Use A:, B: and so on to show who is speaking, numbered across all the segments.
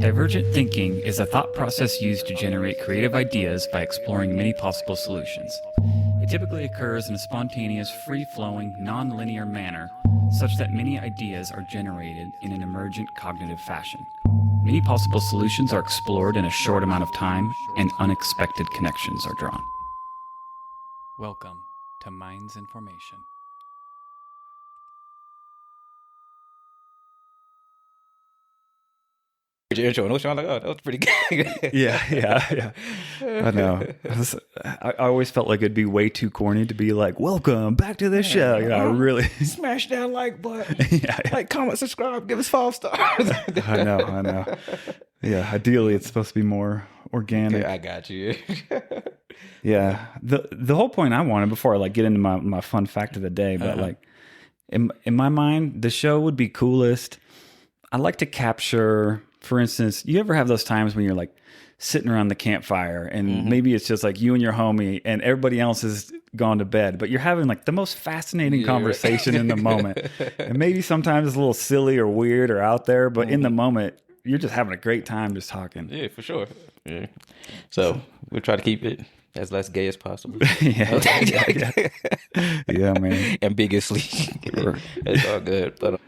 A: Divergent thinking is a thought process used to generate creative ideas by exploring many possible solutions. It typically occurs in a spontaneous, free-flowing, non-linear manner, such that many ideas are generated in an emergent cognitive fashion. Many possible solutions are explored in a short amount of time, and unexpected connections are drawn. Welcome to Minds in Formation.
B: Your intro, and I'm like, oh, that was pretty good.
A: Yeah. I know. I always felt like it'd be way too corny to be like, welcome back to the show. I really
B: smash that like button.
A: Yeah.
B: Like, comment, subscribe, give us 5 stars.
A: I know. Yeah, ideally it's supposed to be more organic.
B: Okay, I got you.
A: Yeah. The whole point I wanted before I get into my fun fact of the day, but in my mind, the show would be coolest. I like to capture, for instance, you ever have those times when you're sitting around the campfire and maybe it's just you and your homie and everybody else has gone to bed, but you're having the most fascinating conversation in the moment. And maybe sometimes it's a little silly or weird or out there, but in the moment, you're just having a great time just talking.
B: Yeah, for sure. Yeah. So we'll try to keep it as less gay as possible.
A: Yeah, man.
B: Ambiguously. It's all good. But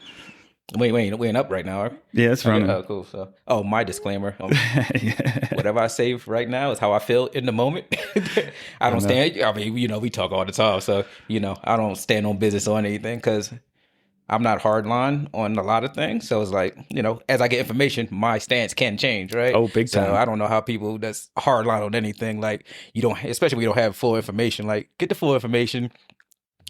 B: we ain't up right now, are we?
A: Yeah, it's running.
B: Oh, cool. So, my disclaimer. Whatever I say right now is how I feel in the moment. I don't stand. I mean, we talk all the time. So, I don't stand on business on anything because I'm not hardline on a lot of things. So it's as I get information, my stance can change, right?
A: Oh, big time.
B: So I don't know how people that's hardline on anything, you don't, especially when you don't have full information, get the full information.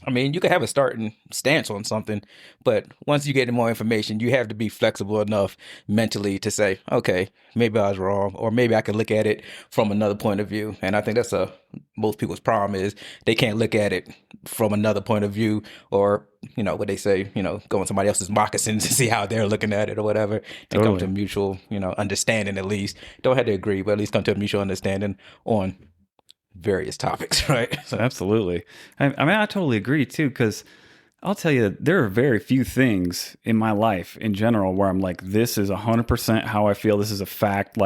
B: I mean, you can have a starting stance on something, but once you get more information, you have to be flexible enough mentally to say, okay, maybe I was wrong, or maybe I can look at it from another point of view. And I think that's most people's problem is they can't look at it from another point of view, or, what they say, go in somebody else's moccasins to see how they're looking at it or whatever, and come to a mutual, understanding at least. Don't have to agree, but at least come to a mutual understanding on various topics, right?
A: So. Absolutely. I mean, I totally agree too, because I'll tell you, there are very few things in my life in general where I'm this is 100% how I feel. This is a fact.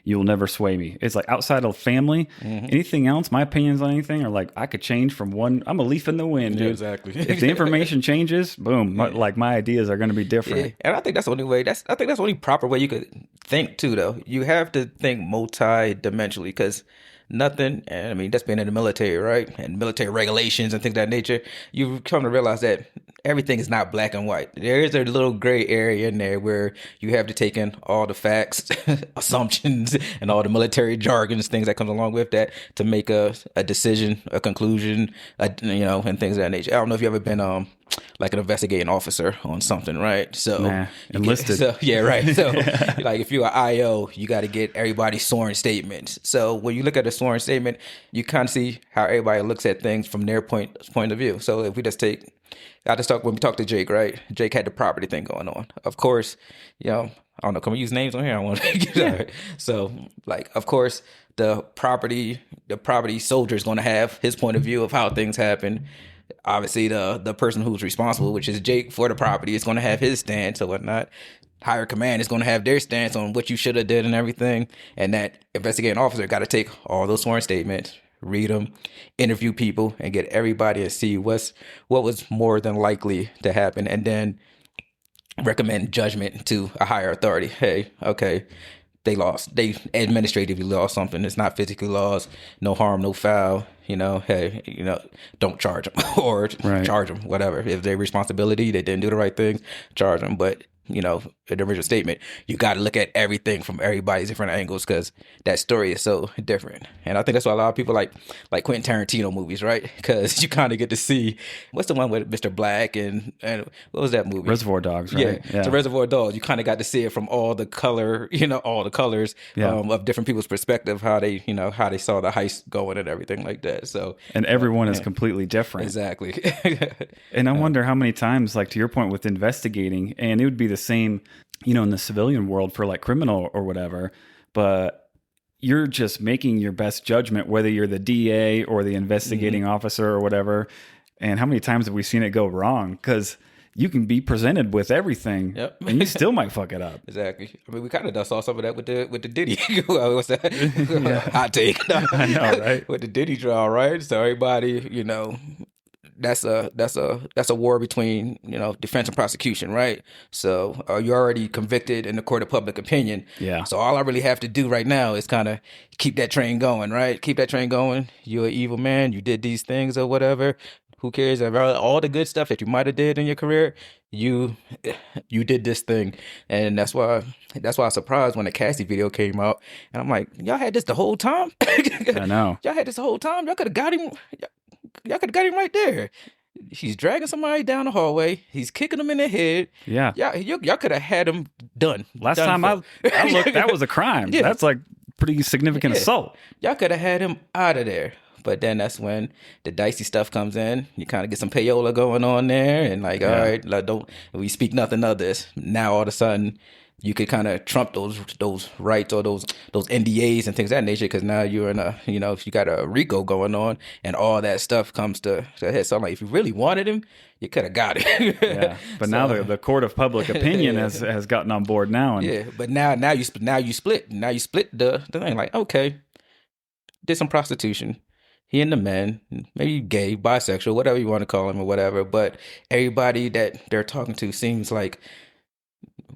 A: You'll never sway me. It's outside of family, anything else, my opinions on anything are I could change from one. I'm a leaf in the wind, dude.
B: Yeah, exactly.
A: If the information changes, boom, my ideas are going to be different.
B: Yeah. And I think that's the only way. I think that's the only proper way you could think too, though. You have to think multi-dimensionally because nothing, and I mean, that's been in the military, right? And military regulations and things of that nature. You come to realize that everything is not black and white. There is a little gray area in there where you have to take in all the facts, assumptions, and all the military jargons, things that comes along with that to make a decision, a conclusion, and things of that nature. I don't know if you ever been an investigating officer on something, right? So
A: enlisted.
B: Yeah, right. So if you're an IO, you got to get everybody's sworn statements. So when you look at a sworn statement, you kind of see how everybody looks at things from their point of view. So if we just when we talked to Jake, right? Jake had the property thing going on. Of course, I don't know, can we use names on here? I want to get it. So of course, the property soldier is going to have his point of view of how things happen. Obviously, the person who's responsible, which is Jake for the property, is going to have his stance or whatnot. Higher command is going to have their stance on what you should have did and everything. And that investigating officer got to take all those sworn statements, read them, interview people, and get everybody to see what was more than likely to happen, and then recommend judgment to a higher authority. Hey, okay, they lost. They administratively lost something. It's not physically lost. No harm, no foul. Hey, don't charge them or charge them, whatever. If their responsibility, they didn't do the right things, charge them. But in the original statement, you got to look at everything from everybody's different angles because that story is so different. And I think that's why a lot of people like Quentin Tarantino movies, right? Because you kind of get to see, what's the one with Mr. Black and what was that movie?
A: Reservoir Dogs, right?
B: Yeah. So Reservoir Dogs, you kind of got to see it from all the colors of different people's perspective, how they saw the heist going and everything like that. So
A: and everyone is completely different.
B: Exactly.
A: And I wonder how many times, to your point with investigating, and it would be the same, in the civilian world for criminal or whatever, but you're just making your best judgment, whether you're the DA or the investigating officer or whatever. And how many times have we seen it go wrong? Because you can be presented with everything,
B: Yep.
A: and you still might fuck it up.
B: Exactly. I mean, we kind of saw some of that with the Diddy. What's that? Hot take.
A: I know, right?
B: With the Diddy trial, right? So everybody, that's a war between defense and prosecution, right? So you're already convicted in the court of public opinion.
A: Yeah.
B: So all I really have to do right now is kind of keep that train going, right? Keep that train going. You're an evil man. You did these things or whatever. Who cares about all the good stuff that you might have did in your career? You did this thing, and that's why I was surprised when the Cassie video came out, and I'm like, y'all had this the whole time.
A: I know.
B: Y'all had this the whole time. Y'all could have got him. Y'all could have got him right there. He's dragging somebody down the hallway. He's kicking them in the head.
A: Yeah.
B: Y'all could have had him done.
A: Last time I looked, that was a crime. Yeah. That's like pretty significant assault.
B: Y'all could have had him out of there. But then that's when the dicey stuff comes in. You kind of get some payola going on there, and all right, we speak nothing of this. Now all of a sudden, you could kind of trump those rights or those NDAs and things of that nature, because now you're in you got a RICO going on, and all that stuff comes to head. So I'm like, if you really wanted him, you could have got it.
A: Yeah, but now the court of public opinion has gotten on board now. And
B: but now you split. Now you split the thing. Like, okay, did some prostitution. He and the men, maybe gay, bisexual, whatever you want to call him or whatever, but everybody that they're talking to seems like,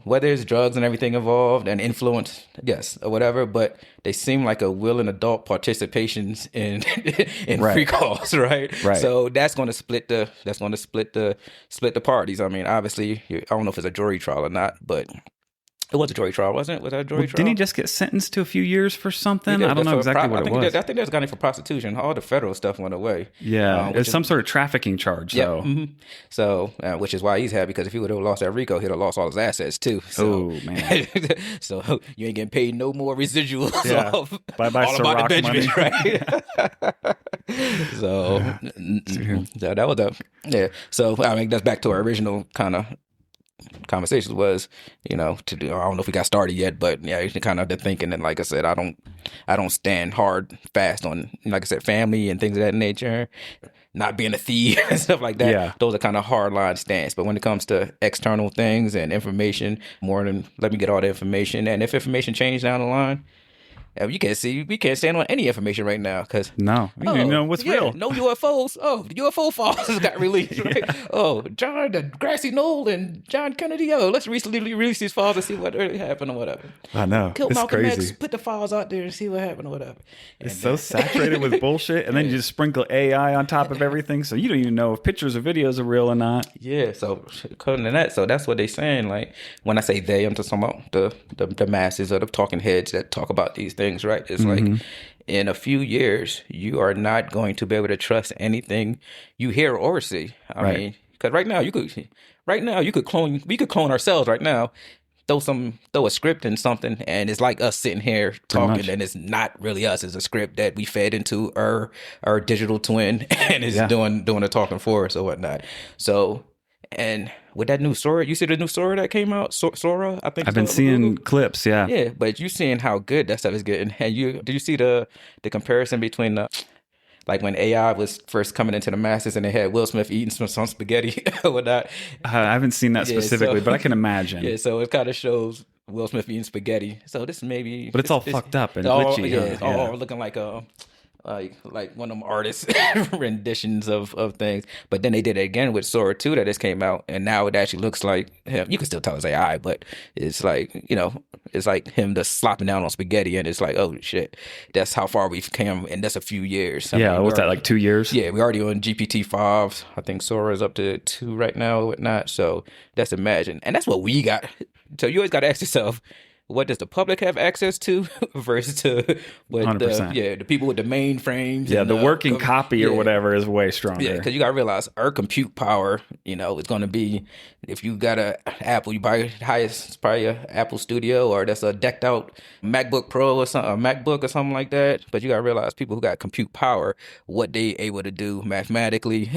B: whether it's drugs and everything involved and influence, yes, or whatever, but they seem like a willing adult participations in free calls, right?
A: Right.
B: So that's going to split the parties. I mean, obviously, I don't know if it's a jury trial or not, but it was a jury trial, wasn't it? Was that a jury trial?
A: Didn't he just get sentenced to a few years for something? I don't know exactly what it was.
B: I think they got him for prostitution. All the federal stuff went away.
A: Yeah, it's some sort of trafficking charge, though.
B: Mm-hmm. So, which is why he's happy, because if he would have lost that RICO, he'd have lost all his assets too. So,
A: oh man!
B: So you ain't getting paid no more residuals off.
A: Bye-bye,
B: all about the Benjamins, right? So that was So I mean, that's back to our original kind of conversations was, to do. I don't know if we got started yet, but yeah, kind of the thinking. And like I said, I don't stand hard, fast on, like I said, family and things of that nature, not being a thief and stuff like that.
A: Yeah.
B: Those are kind of hard line stance. But when it comes to external things and information, more than let me get all the information. And if information changes down the line, we can't stand on any information right now, because
A: no, you don't know what's real.
B: No UFOs. Oh, the UFO files got released. Right? Oh, John, the grassy knoll and John Kennedy. Oh, let's recently release these files and see what really happened or whatever.
A: I know.
B: Kill
A: it's
B: Malcolm
A: crazy.
B: X. Put the files out there and see what happened or whatever.
A: It's so saturated with bullshit, and then you just sprinkle AI on top of everything, so you don't even know if pictures or videos are real or not.
B: Yeah. So according to that, so that's what they're saying. Like, when I say they, I'm just talking about the masses or the talking heads that talk about these things, right? It's like, in a few years, you are not going to be able to trust anything you hear or see. I mean, because right now you could clone. We could clone ourselves right now. Throw a script in something, and it's like us sitting here talking, and it's not really us. It's a script that we fed into our digital twin, and it's doing the talking for us or whatnot. So. And with that new Sora, you see the new Sora that came out? Sora, I think.
A: I've been seeing clips, yeah.
B: Yeah, but you seeing how good that stuff is getting. And did you see the comparison between like when AI was first coming into the masses and they had Will Smith eating some spaghetti or whatnot?
A: I haven't seen that specifically, but I can imagine.
B: Yeah, so it kind of shows Will Smith eating spaghetti. So this maybe...
A: But it's all fucked up and glitchy.
B: Yeah, it's all looking like one of them artists renditions of things. But then they did it again with Sora 2 that just came out, and now it actually looks like him. You can still tell it's AI, but it's like, it's like him just slopping down on spaghetti, and it's like, oh shit, that's how far we've come, and that's a few years.
A: What's that, like 2 years?
B: Yeah, we're already on GPT-5. I think Sora is up to 2 right now or whatnot. So that's imagine. And that's what we got. So you always got to ask yourself, what does the public have access to versus to what the people with the mainframes?
A: Yeah, the working copy or whatever is way stronger.
B: Yeah, because you got to realize our compute power, is going to be, if you got a Apple, you buy highest, probably a Apple Studio, or that's a decked out MacBook Pro or something, a MacBook or something like that. But you got to realize people who got compute power, what they able to do mathematically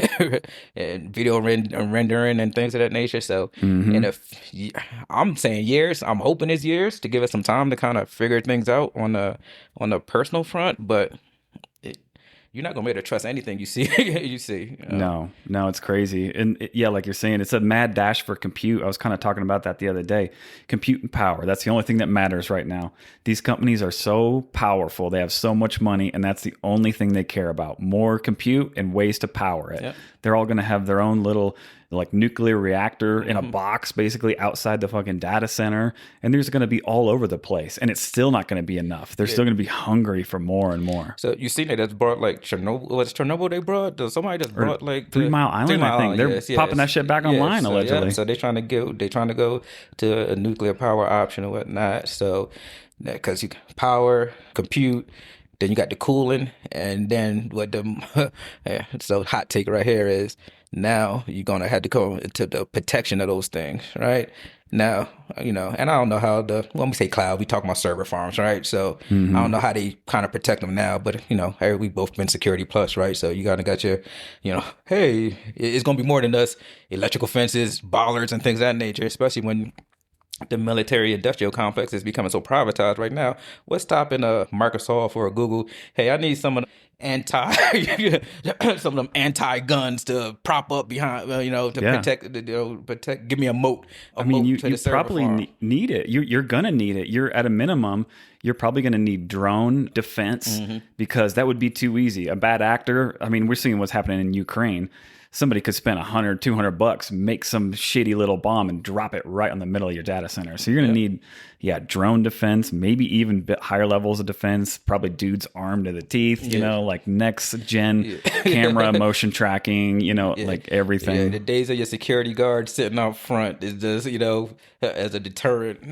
B: and video rendering and things of that nature. So, and if I'm saying years, I'm hoping it's years, to give us some time to kind of figure things out on the personal front, but you're not gonna be able to trust anything you see. You see.
A: No, it's crazy. And yeah, like you're saying, it's a mad dash for compute. I was kind of talking about that the other day. Compute and power. That's the only thing that matters right now. These companies are so powerful. They have so much money, and that's the only thing they care about. More compute and ways to power it. Yep. They're all going to have their own little like nuclear reactor in a box basically outside the fucking data center, and there's going to be all over the place, and it's still not going to be enough. They're still going to be hungry for more and more.
B: So you seen that's brought like Chernobyl? Was Chernobyl they brought? Somebody just brought like
A: 3 Mile Island. I think they're popping that shit back online allegedly.
B: So they're trying to go to a nuclear power option or whatnot. So because you power, compute. Then you got the cooling, and then what the so hot take right here is now you're gonna have to go into the protection of those things, right? Now, and I don't know how when we say cloud, we talk about server farms, right? So I don't know how they kind of protect them now, but hey, we both been security plus, right? So you got your, hey, it's gonna be more than us electrical fences, bollards, and things of that nature, especially when the military industrial complex is becoming so privatized right now. What's stopping a Microsoft or a Google? Hey, I need some of some of them anti-guns to prop up behind, protect. Give me a moat.
A: You probably need it. You're gonna need it. You're at a minimum. You're probably going to need drone defense because that would be too easy. A bad actor. I mean, we're seeing what's happening in Ukraine. Somebody could spend $100, $200, make some shitty little bomb and drop it right on the middle of your data center. So you're going to need, drone defense, maybe even bit higher levels of defense, probably dudes armed to the teeth, like next gen camera, motion tracking, like everything.
B: Yeah, the days of your security guard sitting out front is just, as a deterrent.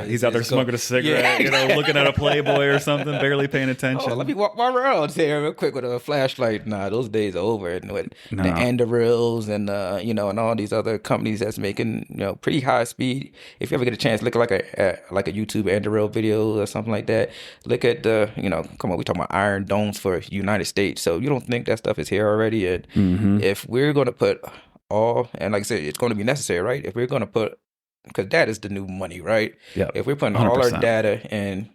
A: He's out there smoking a cigarette, looking at a Playboy or something, barely paying attention.
B: Let me walk around here real quick with a flashlight. Nah, those days are over. And with the Andurils and, and all these other companies that's making, pretty high speed. If you ever get a chance, look at like a YouTube Anduril video or something like that. Look at the, come on, we talking about Iron Domes for United States. So you don't think that stuff is here already? And if we're going to put and like I said, it's going to be necessary, right? If we're going to put, because that is the new money, right?
A: Yeah.
B: If we're putting 100%. All our data in,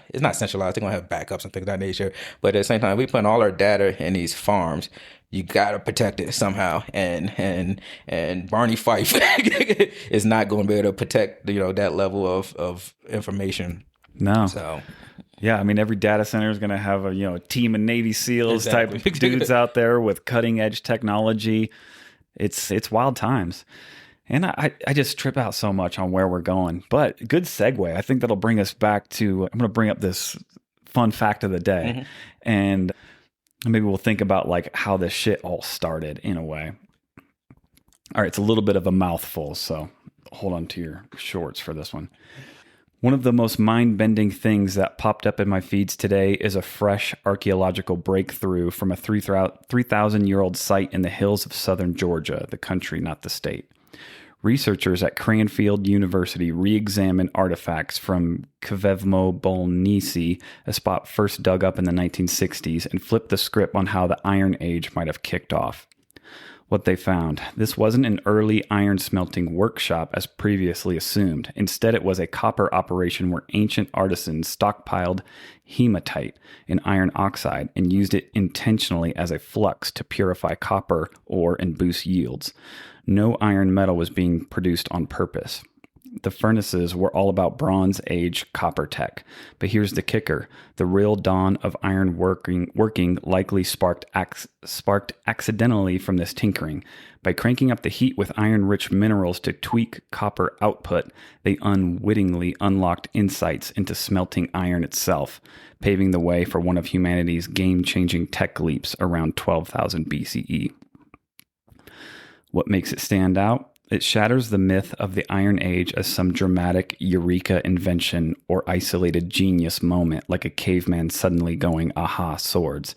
B: it's not centralized. They're going to have backups and things of that nature. But at the same time, we're putting all our data in these farms. You got to protect it somehow. And Barney Fife is not going to be able to protect, that level of information.
A: No.
B: So.
A: Yeah, I mean, every data center is going to have a team of Navy SEALs type dudes out there with cutting edge technology. It's wild times. And I just trip out so much on where we're going. But good segue. I think that'll bring us back to, I'm going to bring up this fun fact of the day. And maybe we'll think about like how this shit all started in a way. All right, it's a little bit of a mouthful, so hold on to your shorts for this one. One of the most mind-bending things that popped up in my feeds today is a fresh archaeological breakthrough from a 3,000-year-old site in the hills of southern Georgia, the country, not the state. Researchers at Cranfield University re-examined artifacts from Kvevmo Bolnici, a spot first dug up in the 1960s, and flipped the script on how the Iron Age might have kicked off. What they found: this wasn't an early iron smelting workshop as previously assumed. Instead, it was a copper operation where ancient artisans stockpiled hematite, an iron oxide, and used it intentionally as a flux to purify copper ore and boost yields. No iron metal was being produced on purpose. The furnaces were all about Bronze Age copper tech. But here's the kicker. The real dawn of iron working likely sparked accidentally from this tinkering. By cranking up the heat with iron-rich minerals to tweak copper output, they unwittingly unlocked insights into smelting iron itself, paving the way for one of humanity's game-changing tech leaps around 12,000 BCE. What makes it stand out? It shatters the myth of the Iron Age as some dramatic eureka invention or isolated genius moment like a caveman suddenly going, aha, swords.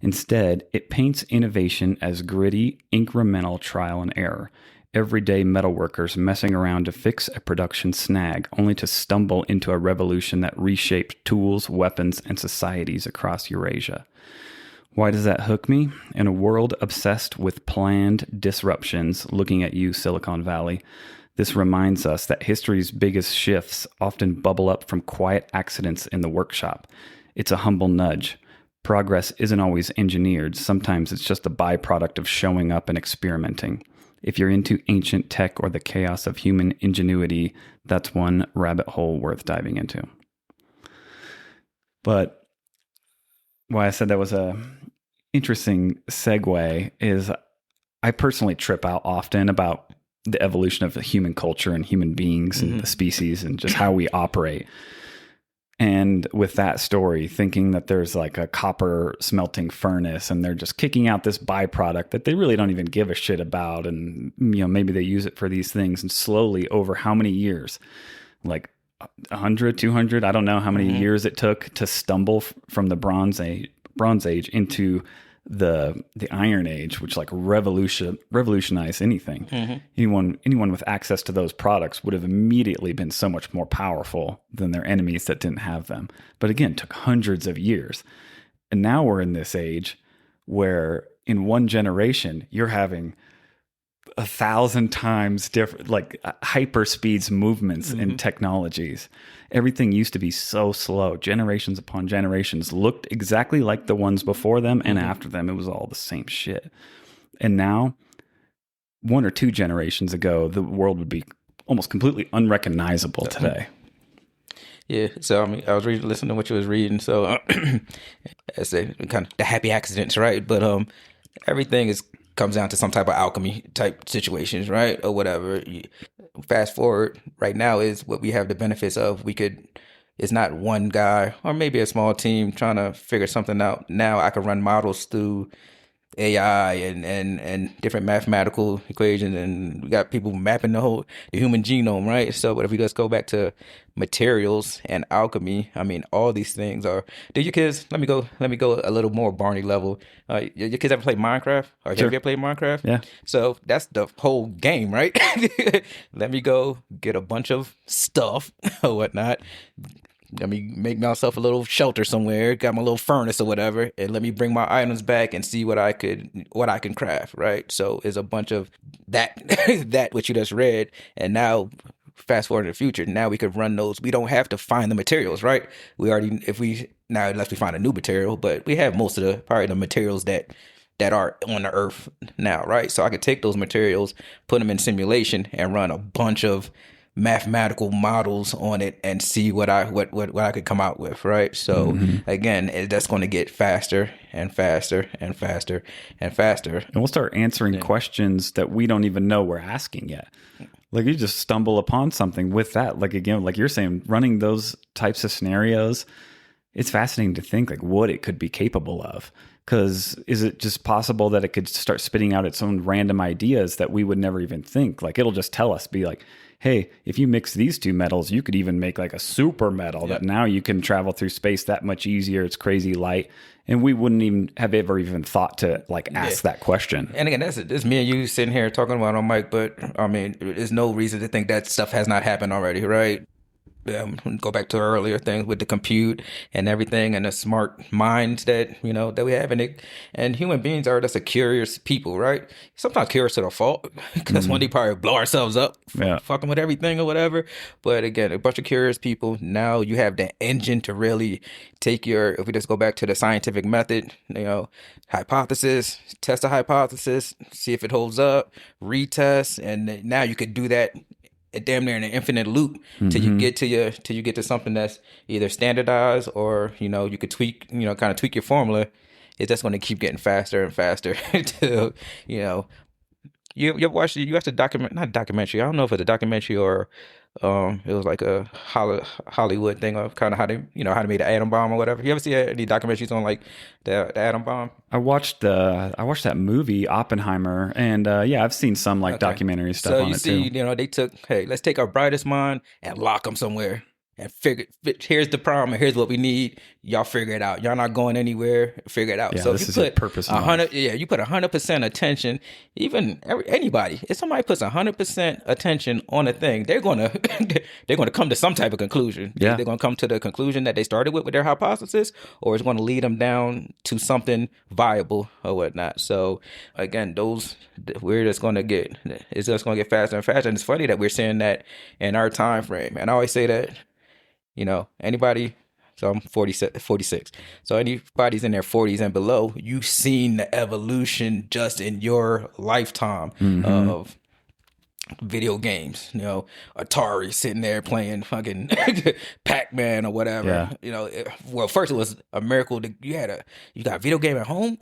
A: Instead, it paints innovation as gritty, incremental trial and error. Everyday metalworkers messing around to fix a production snag, only to stumble into a revolution that reshaped tools, weapons, and societies across Eurasia. Why does that hook me? In a world obsessed with planned disruptions, looking at you, Silicon Valley, this reminds us that history's biggest shifts often bubble up from quiet accidents in the workshop. It's a humble nudge. Progress isn't always engineered. Sometimes it's just a byproduct of showing up and experimenting. If you're into ancient tech or the chaos of human ingenuity, that's one rabbit hole worth diving into. But why I said that was a interesting segue is I personally trip out often about the evolution of the human culture and human beings and the species and just how we operate. And with that story, thinking that there's like a copper smelting furnace and they're just kicking out this byproduct that they really don't even give a shit about. And, maybe they use it for these things. And slowly over how many years, like 100, 200, I don't know how many years it took to stumble from the Bronze Age into the Iron Age, which like revolutionized anything. Anyone with access to those products would have immediately been so much more powerful than their enemies that didn't have them. But again, it took hundreds of years. And now we're in this age where in one generation, you're having 1,000 times different, like hyper speeds movements in technologies. Everything used to be so slow. Generations upon generations looked exactly like the ones before them, and after them, it was all the same shit. And now, 1 or 2 generations ago, the world would be almost completely unrecognizable today.
B: Yeah, so I was listening to what you was reading. So, I say kind of the happy accidents, right? But everything comes down to some type of alchemy type situations, right? Or whatever. Fast forward right now is what we have the benefits of. It's not one guy or maybe a small team trying to figure something out. Now I can run models through AI and different mathematical equations, and we got people mapping the human genome, right? So, but if we just go back to materials and alchemy, all these things are. Do your kids? Let me go a little more Barney level. Your kids ever play Minecraft? Or have you ever played Minecraft?
A: Yeah.
B: So that's the whole game, right? Let me go get a bunch of stuff or whatnot. Let me make myself a little shelter somewhere, got my little furnace or whatever, and let me bring my items back and see what I can craft, right? So it's a bunch of that that which you just read, and now fast forward to the future, now we could run those. We don't have to find the materials, right? Unless we find a new material, but we have most of probably the materials that are on the earth now, right? So I could take those materials, put them in simulation, and run a bunch of mathematical models on it and see what I could come out with, right? So again, that's going to get faster and faster and faster and faster.
A: And we'll start answering questions that we don't even know we're asking yet. Like you just stumble upon something with that. Like again, like you're saying, running those types of scenarios, it's fascinating to think like what it could be capable of. Because is it just possible that it could start spitting out its own random ideas that we would never even think? Like it'll just tell us, be like, hey, if you mix these two metals, you could even make like a super metal that now you can travel through space that much easier. It's crazy light. And we wouldn't even have ever even thought to like ask that question.
B: And again, that's me and you sitting here talking about it on mic, but there's no reason to think that stuff has not happened already, right? Go back to earlier things with the compute and everything and the smart minds that that we have, and human beings are just a curious people, right? Sometimes curious to the fault because one day probably blow ourselves up fucking with everything or whatever. But again, a bunch of curious people. Now you have the engine to really take if we just go back to the scientific method, hypothesis, test a hypothesis, see if it holds up, retest, and now you could do that damn near in an infinite loop till you get to something that's either standardized or you could tweak kind of tweak your formula. It's just going to keep getting faster and faster until you watched the documentary. I don't know if it's a documentary or it was like a Hollywood thing of kind of how they made the atom bomb or whatever. You ever see any documentaries on like the atom bomb?
A: I watched that movie Oppenheimer, and I've seen some like documentary stuff on it too. So you see,
B: they took, hey, let's take our brightest mind and lock them somewhere and here's the problem and here's what we need. Y'all figure it out. Y'all not going anywhere. Figure it out.
A: Yeah,
B: so
A: this
B: if
A: is
B: you
A: your
B: put
A: purpose.
B: You put 100% attention. Even anybody, if somebody puts 100% attention on a thing, they're gonna come to some type of conclusion.
A: Yeah.
B: They're gonna come to the conclusion that they started with their hypothesis, or it's going to lead them down to something viable or whatnot. So again, it's just going to get faster and faster. And it's funny that we're seeing that in our time frame. And I always say that. Anybody So I'm 46. So anybody's in their 40s and below, you've seen the evolution just in your lifetime of video games. Atari sitting there playing fucking Pac-Man or whatever. Well, first it was a miracle that you got a video game at home.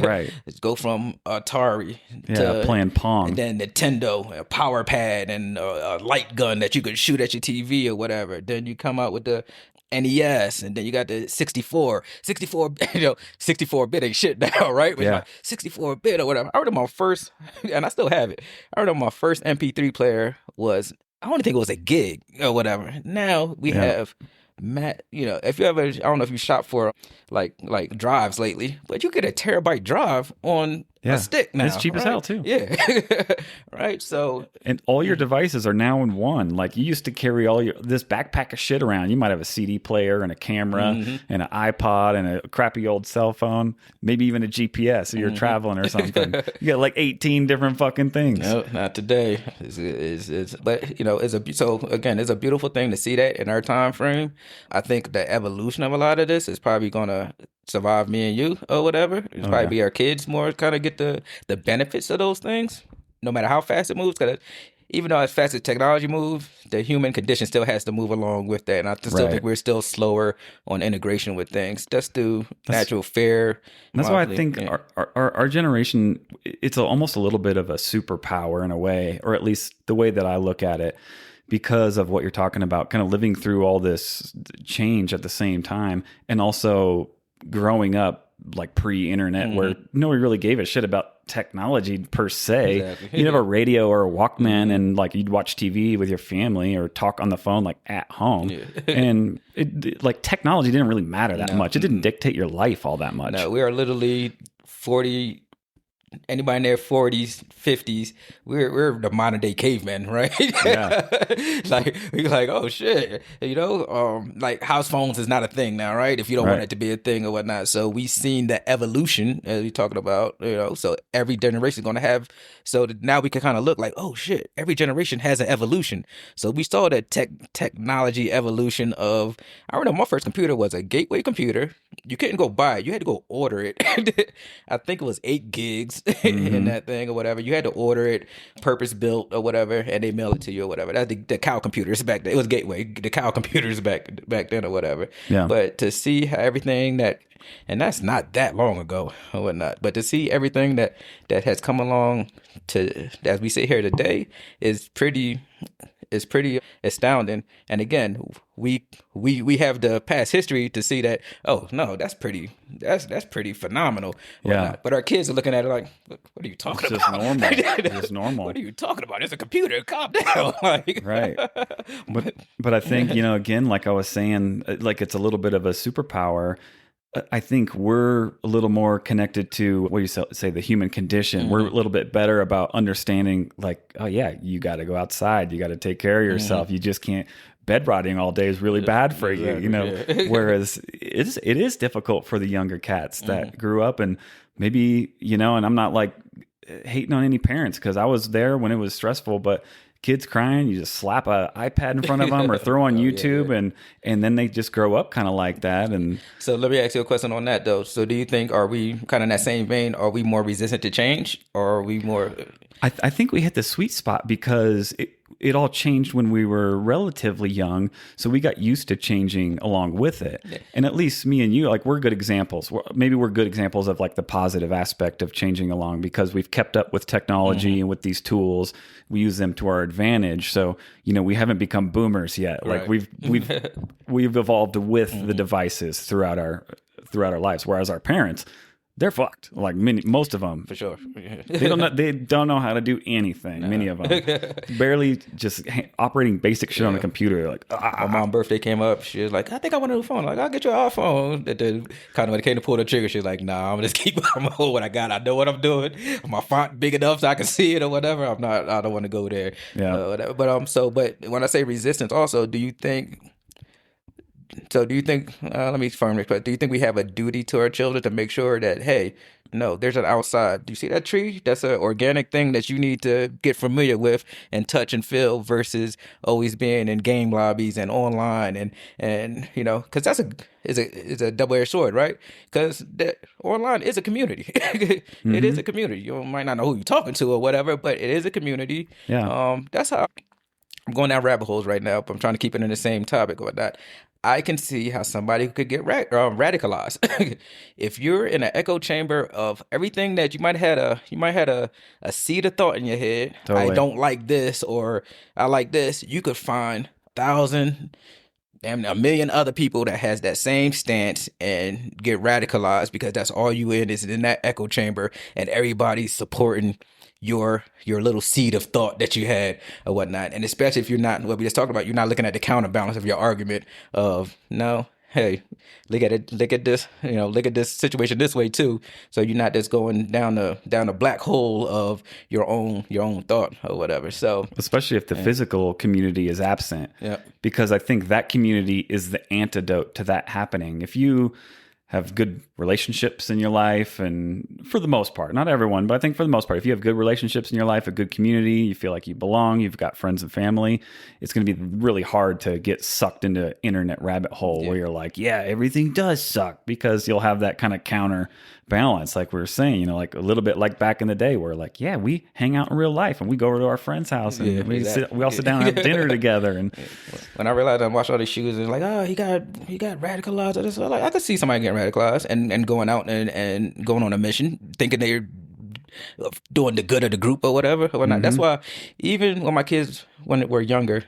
A: Right.
B: Let's go from Atari
A: to playing Pong,
B: and then Nintendo, a power pad, and a light gun that you could shoot at your TV or whatever. Then you come out with the NES, and then you got the 64 64-bit ain't shit now, right? But 64-bit or whatever. I remember my first, and I still have it. I remember my first MP3 player was, I don't think it was a gig or whatever. Now we have if you ever, I don't know if you shop for like drives lately, but you get a terabyte drive on a stick now.
A: It's cheap as hell too.
B: Yeah. Right. So,
A: and all your devices are now in one. Like you used to carry this backpack of shit around. You might have a CD player and a camera and an iPod and a crappy old cell phone, maybe even a GPS if you're traveling or something. You got like 18 different fucking things.
B: No, not today. But it's a beautiful thing to see that in our time frame. I think the evolution of a lot of this is probably going to survive me and you or whatever. It's probably be our kids more kind of get the benefits of those things, no matter how fast it moves. Because even though as fast as technology moves, the human condition still has to move along with that. And I still think we're still slower on integration with things. Just through natural fair.
A: That's why I think our generation, it's almost a little bit of a superpower in a way, or at least the way that I look at it, because of what you're talking about, kind of living through all this change at the same time, and also growing up like pre-internet where nobody really gave a shit about technology per se. Exactly. You'd have a radio or a Walkman and like you'd watch TV with your family or talk on the phone like at home. And like technology didn't really matter that much. It didn't dictate your life all that much.
B: No, we are literally 40... Anybody in their 40s, 50s, we're the modern day cavemen, right?
A: Yeah.
B: We're like, oh shit, like house phones is not a thing now, right? If you don't want it to be a thing or whatnot. So we've seen the evolution, as we're talking about, so every generation is going to have, so now we can kind of look like, oh shit, every generation has an evolution. So we saw the technology evolution of, I remember my first computer was a gateway computer. You couldn't go buy it. You had to go order it. I think it was 8 gigs in that thing or whatever. You had to order it, purpose built or whatever, and they mail it to you or whatever. That's the cow computers back then. It was gateway, the cow computers back then or whatever. Yeah. But to see how everything that, and that's not that long ago or whatnot, but to see everything that has come along to, as we sit here today, is pretty astounding. And again, we have the past history to see that, oh no, that's pretty phenomenal.
A: Yeah.
B: But our kids are looking at it like, what are you talking about?
A: It's just normal.
B: What are you talking about? It's a computer. Calm down.
A: Right. But I think, again, like I was saying, like it's a little bit of a superpower. I think we're a little more connected to what you say, the human condition. We're a little bit better about understanding, like, oh yeah, you got to go outside. You got to take care of yourself. You just can't. Bed rotting all day is really bad for you, Whereas it is difficult for the younger cats that grew up and maybe, and I'm not like hating on any parents because I was there when it was stressful, but kids crying, you just slap an iPad in front of them or throw on YouTube and then they just grow up kind of like that. And
B: so let me ask you a question on that though. So do you think, are we kind of in that same vein? Are we more resistant to change, or are we more?
A: I think we hit the sweet spot because it all changed when we were relatively young. So we got used to changing along with it. Yeah. And at least me and you, like, we're good examples. Maybe we're good examples of like the positive aspect of changing along because we've kept up with technology and with these tools. We use them to our advantage. So, we haven't become boomers yet. Right. Like we've evolved with the devices throughout our lives. Whereas our parents, they're fucked. Like most of them,
B: for sure.
A: They don't know how to do anything. Many of them barely just operating basic shit on a computer. Like
B: my mom's birthday came up. She was like, "I think I want a new phone." Like, I'll get you an iPhone. And then kind of when it came to pull the trigger, she was like, "Nah, I'm gonna just keep what I got. I know what I'm doing. My font big enough so I can see it or whatever. I don't want to go there."
A: Yeah.
B: But when I say resistance, also, do you think So do you think, let me firmly put, do you think we have a duty to our children to make sure that, hey, no, there's an outside. Do you see that tree? That's an organic thing that you need to get familiar with and touch and feel versus always being in game lobbies and online and because that's a double-edged sword, right? Because online is a community. It is a community. You might not know who you're talking to or whatever, but it is a community.
A: Yeah.
B: That's how I'm going down rabbit holes right now, but I'm trying to keep it in the same topic or whatnot. I can see how somebody could get radicalized if you're in an echo chamber of everything that you might had a seed of thought in your head.
A: Totally.
B: I don't like this or I like this. You could find 1,000, damn, a million other people that has that same stance and get radicalized because that's all you is in that echo chamber and everybody's supporting your little seed of thought that you had or whatnot. And especially if you're not, what we just talked about, you're not looking at the counterbalance of your argument of, no, hey, look at this, look at this situation this way too. So you're not just going down the black hole of your own thought or whatever. So
A: especially if the physical community is absent.
B: Yeah.
A: Because I think that community is the antidote to that happening. If you have good relationships in your life, and for the most part, not everyone, but I think for the most part, if you have good relationships in your life, a good community, you feel like you belong, you've got friends and family, it's going to be really hard to get sucked into an internet rabbit hole where you're like, yeah, everything does suck, because you'll have that kind of counter balance, like we were saying, like a little bit like back in the day where like, yeah, we hang out in real life and we go over to our friend's house and we all sit down and have dinner together. And
B: when I realized I watched all these shoes and like, oh, he got radicalized. I just like, I could see somebody getting radicalized and going out and going on a mission, thinking they're doing the good of the group or whatever. Mm-hmm. That's why even when my kids, when they were younger,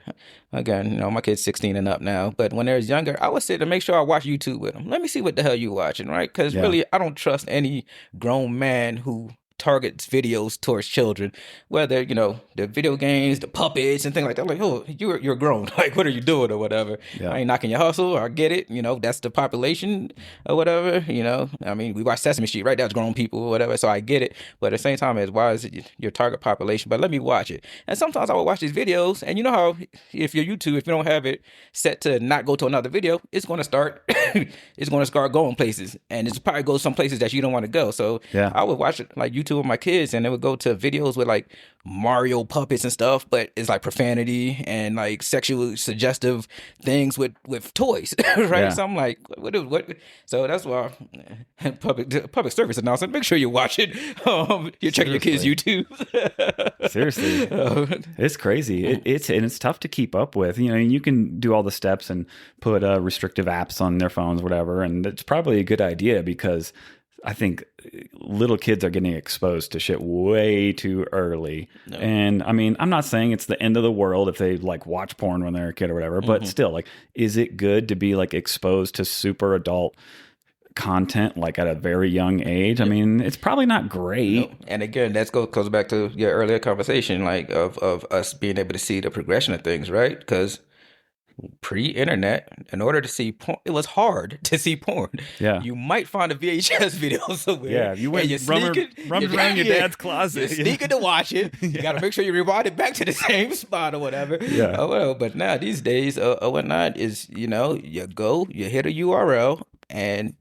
B: again, my kid's 16 and up now, but when they was younger, I would sit and make sure I watch YouTube with them. Let me see what the hell you watching, right? Because really, I don't trust any grown man who targets videos towards children, whether the video games, the puppets and things like that. I'm like, oh, you're grown. Like, what are you doing or whatever? I ain't knocking your hustle. I get it. That's the population or whatever. I mean, we watch Sesame Street, right? That's grown people or whatever. So I get it. But at the same time, as why is it your target population? But let me watch it. And sometimes I will watch these videos, and you know how if you're YouTube, if you don't have it set to not go to another video, it's going to start. It's going to start going places, and it's probably go some places that you don't want to go. So I would watch it like YouTube with my kids, and they would go to videos with like Mario puppets and stuff, but it's like profanity and like sexually suggestive things with toys, right? So I'm like, what? So that's why public service announcement. Make sure you watch it. You're checking your kids' YouTube.
A: Seriously, it's crazy. It's tough to keep up with. You can do all the steps and put restrictive apps on their phones, whatever, and it's probably a good idea because I think little kids are getting exposed to shit way too early. No. And I mean, I'm not saying it's the end of the world if they like watch porn when they're a kid or whatever, but still, like, is it good to be like exposed to super adult content like at a very young age? I mean, it's probably not great.
B: No. And again, that goes back to your earlier conversation, like of us being able to see the progression of things, right? Because pre-internet, in order to see porn, it was hard to see porn.
A: Yeah,
B: you might find a VHS video somewhere.
A: Yeah, you went rummaging around your dad's closet,
B: you're sneaking to watch it. You got to make sure you rewind it back to the same spot or whatever.
A: Yeah.
B: Well, but now these days, whatnot is you hit a URL and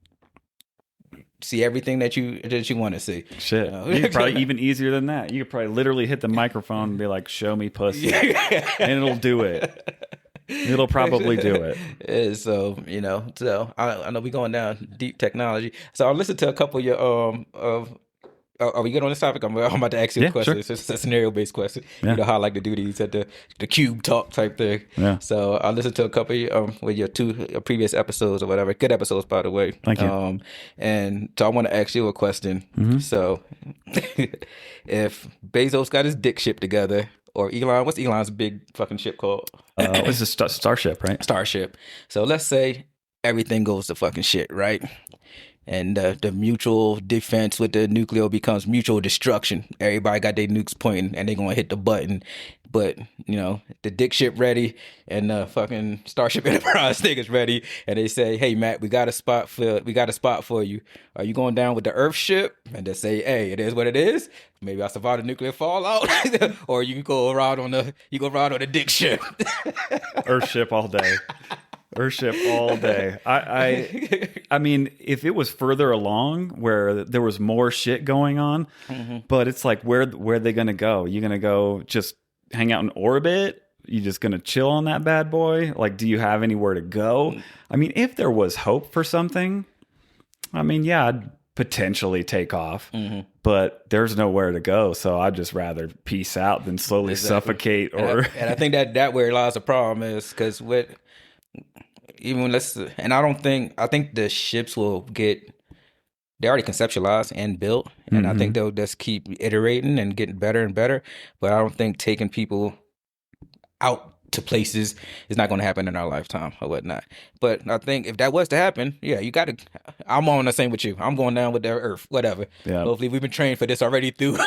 B: see everything that you want to see.
A: Shit, you could probably even easier than that. You could probably literally hit the microphone and be like, "Show me pussy," and it'll do it. It'll probably do it.
B: So so I know we're going down deep technology. So I listened to a couple of your are we good on this topic? I'm about to ask you a question. Sure. It's just a scenario based question. Yeah. You know how I like to do these at the cube talk type thing.
A: Yeah.
B: So I listened to a couple of with your previous episodes or whatever. Good episodes, by the way.
A: Thank you.
B: And so I want to ask you a question. Mm-hmm. So if Bezos got his dick ship together, or Elon, what's Elon's big fucking ship called?
A: It's a Starship, right?
B: Starship. So let's say everything goes to fucking shit, right? And the mutual defense with the nuclear becomes mutual destruction. Everybody got their nukes pointing, and they're gonna hit the button. But the dick ship ready, and the fucking Starship Enterprise thing is ready, and they say, "Hey, Matt, we got a spot for you. Are you going down with the Earth ship?" And they say, "Hey, it is what it is. Maybe I survived a nuclear fallout, or you can go around on the dick ship."
A: Earth ship all day. Earthship all day. I mean, if it was further along where there was more shit going on, but it's like, where are they going to go? You going to go just hang out in orbit? You just going to chill on that bad boy? Like, do you have anywhere to go? I mean, if there was hope for something, I mean, yeah, I'd potentially take off, but there's nowhere to go. So I'd just rather peace out than slowly suffocate.
B: And I think that where lies the problem is, because I think the ships will they're already conceptualized and built, and I think they'll just keep iterating and getting better and better. But I don't think taking people out to places is not going to happen in our lifetime or whatnot. But I think if that was to happen, yeah, I'm on the same with you. I'm going down with the Earth, whatever. Yeah. Hopefully we've been trained for this already through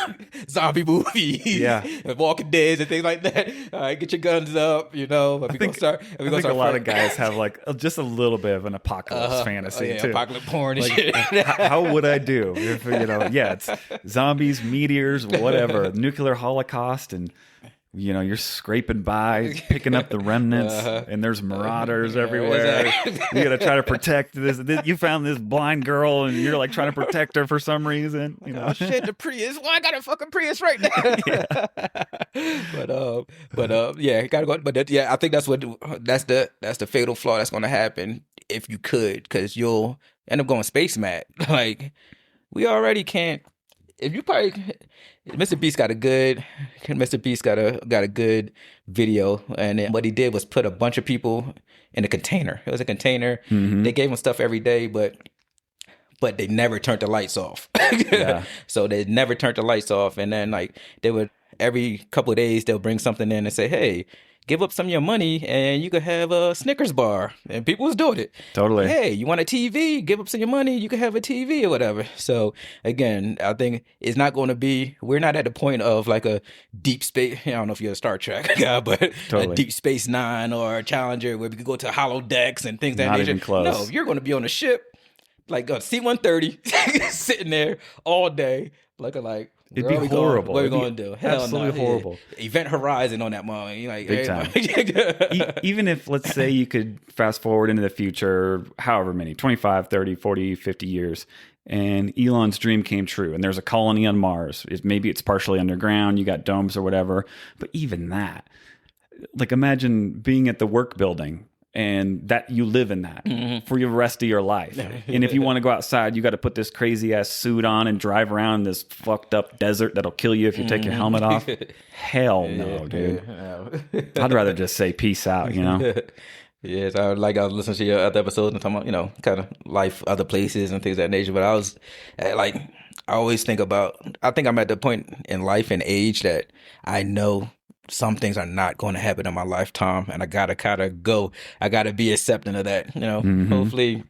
B: zombie movies, and Walking Dead and things like that. All right, get your guns up, I think
A: a lot of guys have like just a little bit of an apocalypse fantasy too.
B: Apocalypse porn and shit.
A: How would I do if, it's zombies, meteors, whatever, nuclear holocaust, and you're scraping by, picking up the remnants, and there's marauders everywhere. You got to try to protect this. You found this blind girl, and you're like trying to protect her for some reason.
B: Oh shit, the Prius. Well, I got a fucking Prius right now. You gotta go. But I think that's the fatal flaw that's going to happen if you could, because you'll end up going space mad. Like, we already can't. If you probably, Mr. Beast got a good video, and then what he did was put a bunch of people in a container. It was a container. They gave them stuff every day, but they never turned the lights off. So they never turned the lights off, and then like they would every couple of days they'll bring something in and say, hey, give up some of your money and you could have a Snickers bar. And people was doing it.
A: Totally.
B: Hey, you want a TV? Give up some of your money. You could have a TV or whatever. So again, I think it's not going to be, we're not at the point of like a deep space. I don't know if you're a Star Trek guy, but a Deep Space Nine or a Challenger where we could go to holodecks and things
A: not
B: that
A: nature. Even close.
B: No, you're going to be on a ship, like a C-130 sitting there all day looking like,
A: it'd be horrible.
B: What are we going to do? Hell
A: absolutely
B: no.
A: horrible.
B: Event Horizon on that moment. You're like,
A: big time. Even if, let's say, you could fast forward into the future, however many, 25, 30, 40, 50 years, and Elon's dream came true, and there's a colony on Mars. Maybe it's partially underground, you got domes or whatever, but even that, like imagine being at the work building, and that you live in that for the rest of your life. And if you want to go outside, you got to put this crazy ass suit on and drive around this fucked up desert that'll kill you if you take your helmet off. Hell no, dude. I'd rather just say peace out,
B: Yes, I was listening to your other episodes and talking about, kind of life, other places and things of that nature. But I was like, I always think about, I think I'm at the point in life and age that I know some things are not going to happen in my lifetime, and I gotta kind of go. I gotta be accepting of that. Hopefully,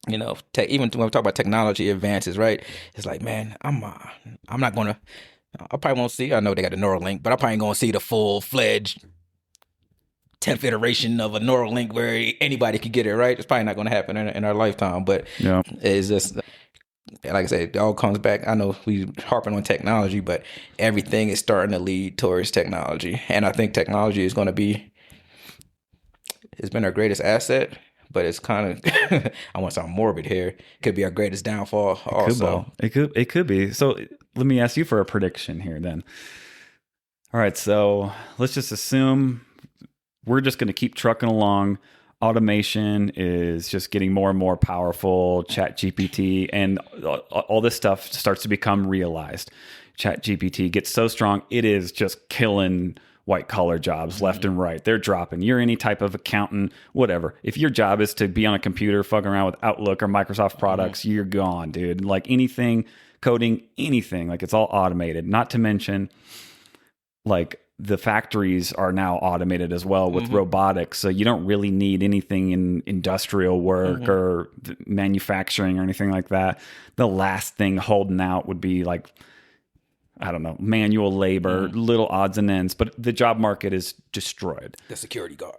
B: even when we talk about technology advances, right? It's like, man, I'm not gonna. I probably won't see. I know they got a Neuralink, but I probably ain't gonna see the full-fledged 10th iteration of a Neuralink where anybody could get it. Right? It's probably not going to happen in our lifetime, but it's just. Like I said, it all comes back. I know we harping on technology, but everything is starting to lead towards technology. And I think technology is going to be, it's been our greatest asset, but it's kind of, I want to sound morbid here, it could be our greatest downfall also.
A: It could be. So let me ask you for a prediction here then. All right, so let's just assume we're just going to keep trucking along. Automation is just getting more and more powerful. ChatGPT and all this stuff starts to become realized. ChatGPT gets so strong, it is just killing white collar jobs left and right. They're dropping. You're any type of accountant, whatever. If your job is to be on a computer fucking around with Outlook or Microsoft products, you're gone, dude. Like anything, coding, anything, like it's all automated. Not to mention, like, the factories are now automated as well with robotics. So you don't really need anything in industrial work or manufacturing or anything like that. The last thing holding out would be like, I don't know, manual labor, little odds and ends, but the job market is destroyed.
B: The security guard.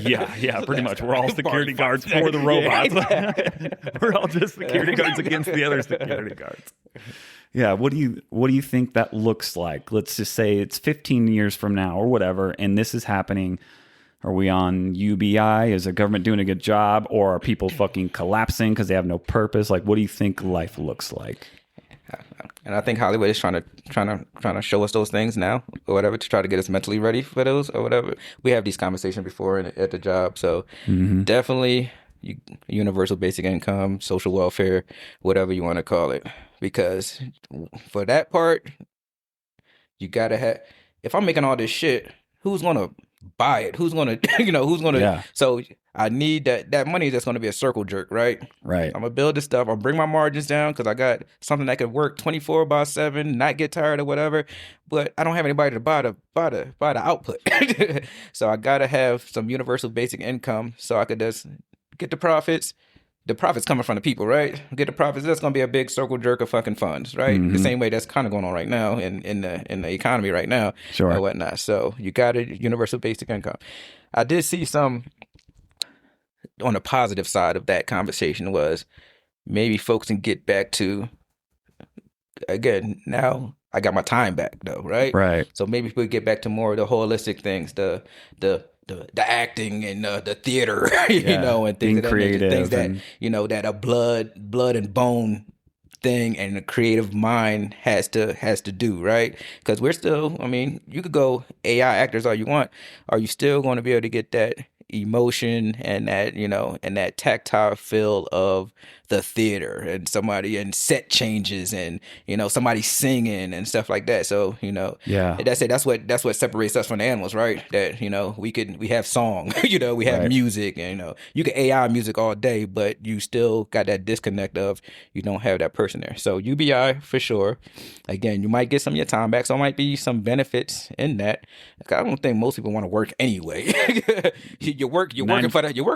A: yeah, pretty much. We're all security guards for the robots. We're all just security guards against the other security guards. Yeah, what do you think that looks like? Let's just say it's 15 years from now or whatever, and this is happening Are we on UBI? Is the government doing a good job? Or are people fucking collapsing because they have no purpose? Like, what do you think life looks like?
B: And I think Hollywood is trying to show us those things now, or whatever, to try to get us mentally ready for those, or whatever. We have these conversations before at the job, so definitely universal basic income, social welfare, whatever you want to call it. Because for that part, you gotta have. If I'm making all this shit, who's gonna buy it? Who's gonna, who's gonna?
A: Yeah.
B: So I need that money that's gonna be a circle jerk, right?
A: Right.
B: I'm gonna build this stuff. I'll bring my margins down because I got something that could work 24/7, not get tired or whatever. But I don't have anybody to buy the output. So I gotta have some universal basic income so I could just get the profits. The profits coming from the people, right? Get the profits. That's gonna be a big circle jerk of fucking funds, right? The same way that's kind of going on right now in the economy right now,
A: Sure.
B: or whatnot. So you got a universal basic income. I did see some on the positive side of that conversation was maybe folks can get back to, again, now I got my time back though, right?
A: Right.
B: So maybe we get back to more of the holistic things, the acting and the theater, and things
A: being
B: of that
A: creative
B: nature, things that
A: and-
B: that a blood and bone thing and the creative mind has to do, right? Because we're still, I mean, you could go AI actors all you want. Are you still going to be able to get that emotion and that and that tactile feel of the theater and somebody and set changes and somebody singing and stuff like that? So
A: Yeah.
B: that's it. That's what separates us from the animals, right? That we have song, we have
A: Right.
B: music, and you can AI music all day, but you still got that disconnect of you don't have that person there. So UBI for sure. Again, you might get some of your time back, so there might be some benefits in that. I don't think most people want to work anyway. You're working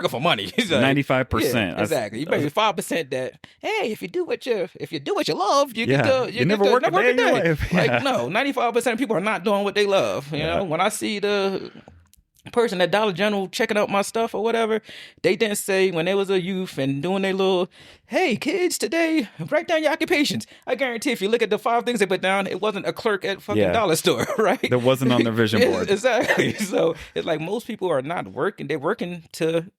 B: for money. It's like,
A: 95%.
B: yeah, exactly. You maybe 5% that, hey, if you do what you love, you
A: Yeah.
B: get to
A: You never work a day in your life.
B: Like
A: Yeah.
B: no, 95% of people are not doing what they love. When I see the person at Dollar General checking out my stuff or whatever, they didn't say when they was a youth and doing their little, hey kids, today write down your occupations. I guarantee if you look at the 5 things they put down, it wasn't a clerk at fucking
A: Yeah.
B: dollar store, right?
A: That wasn't on their vision board.
B: Exactly. So it's like most people are not working. They're working to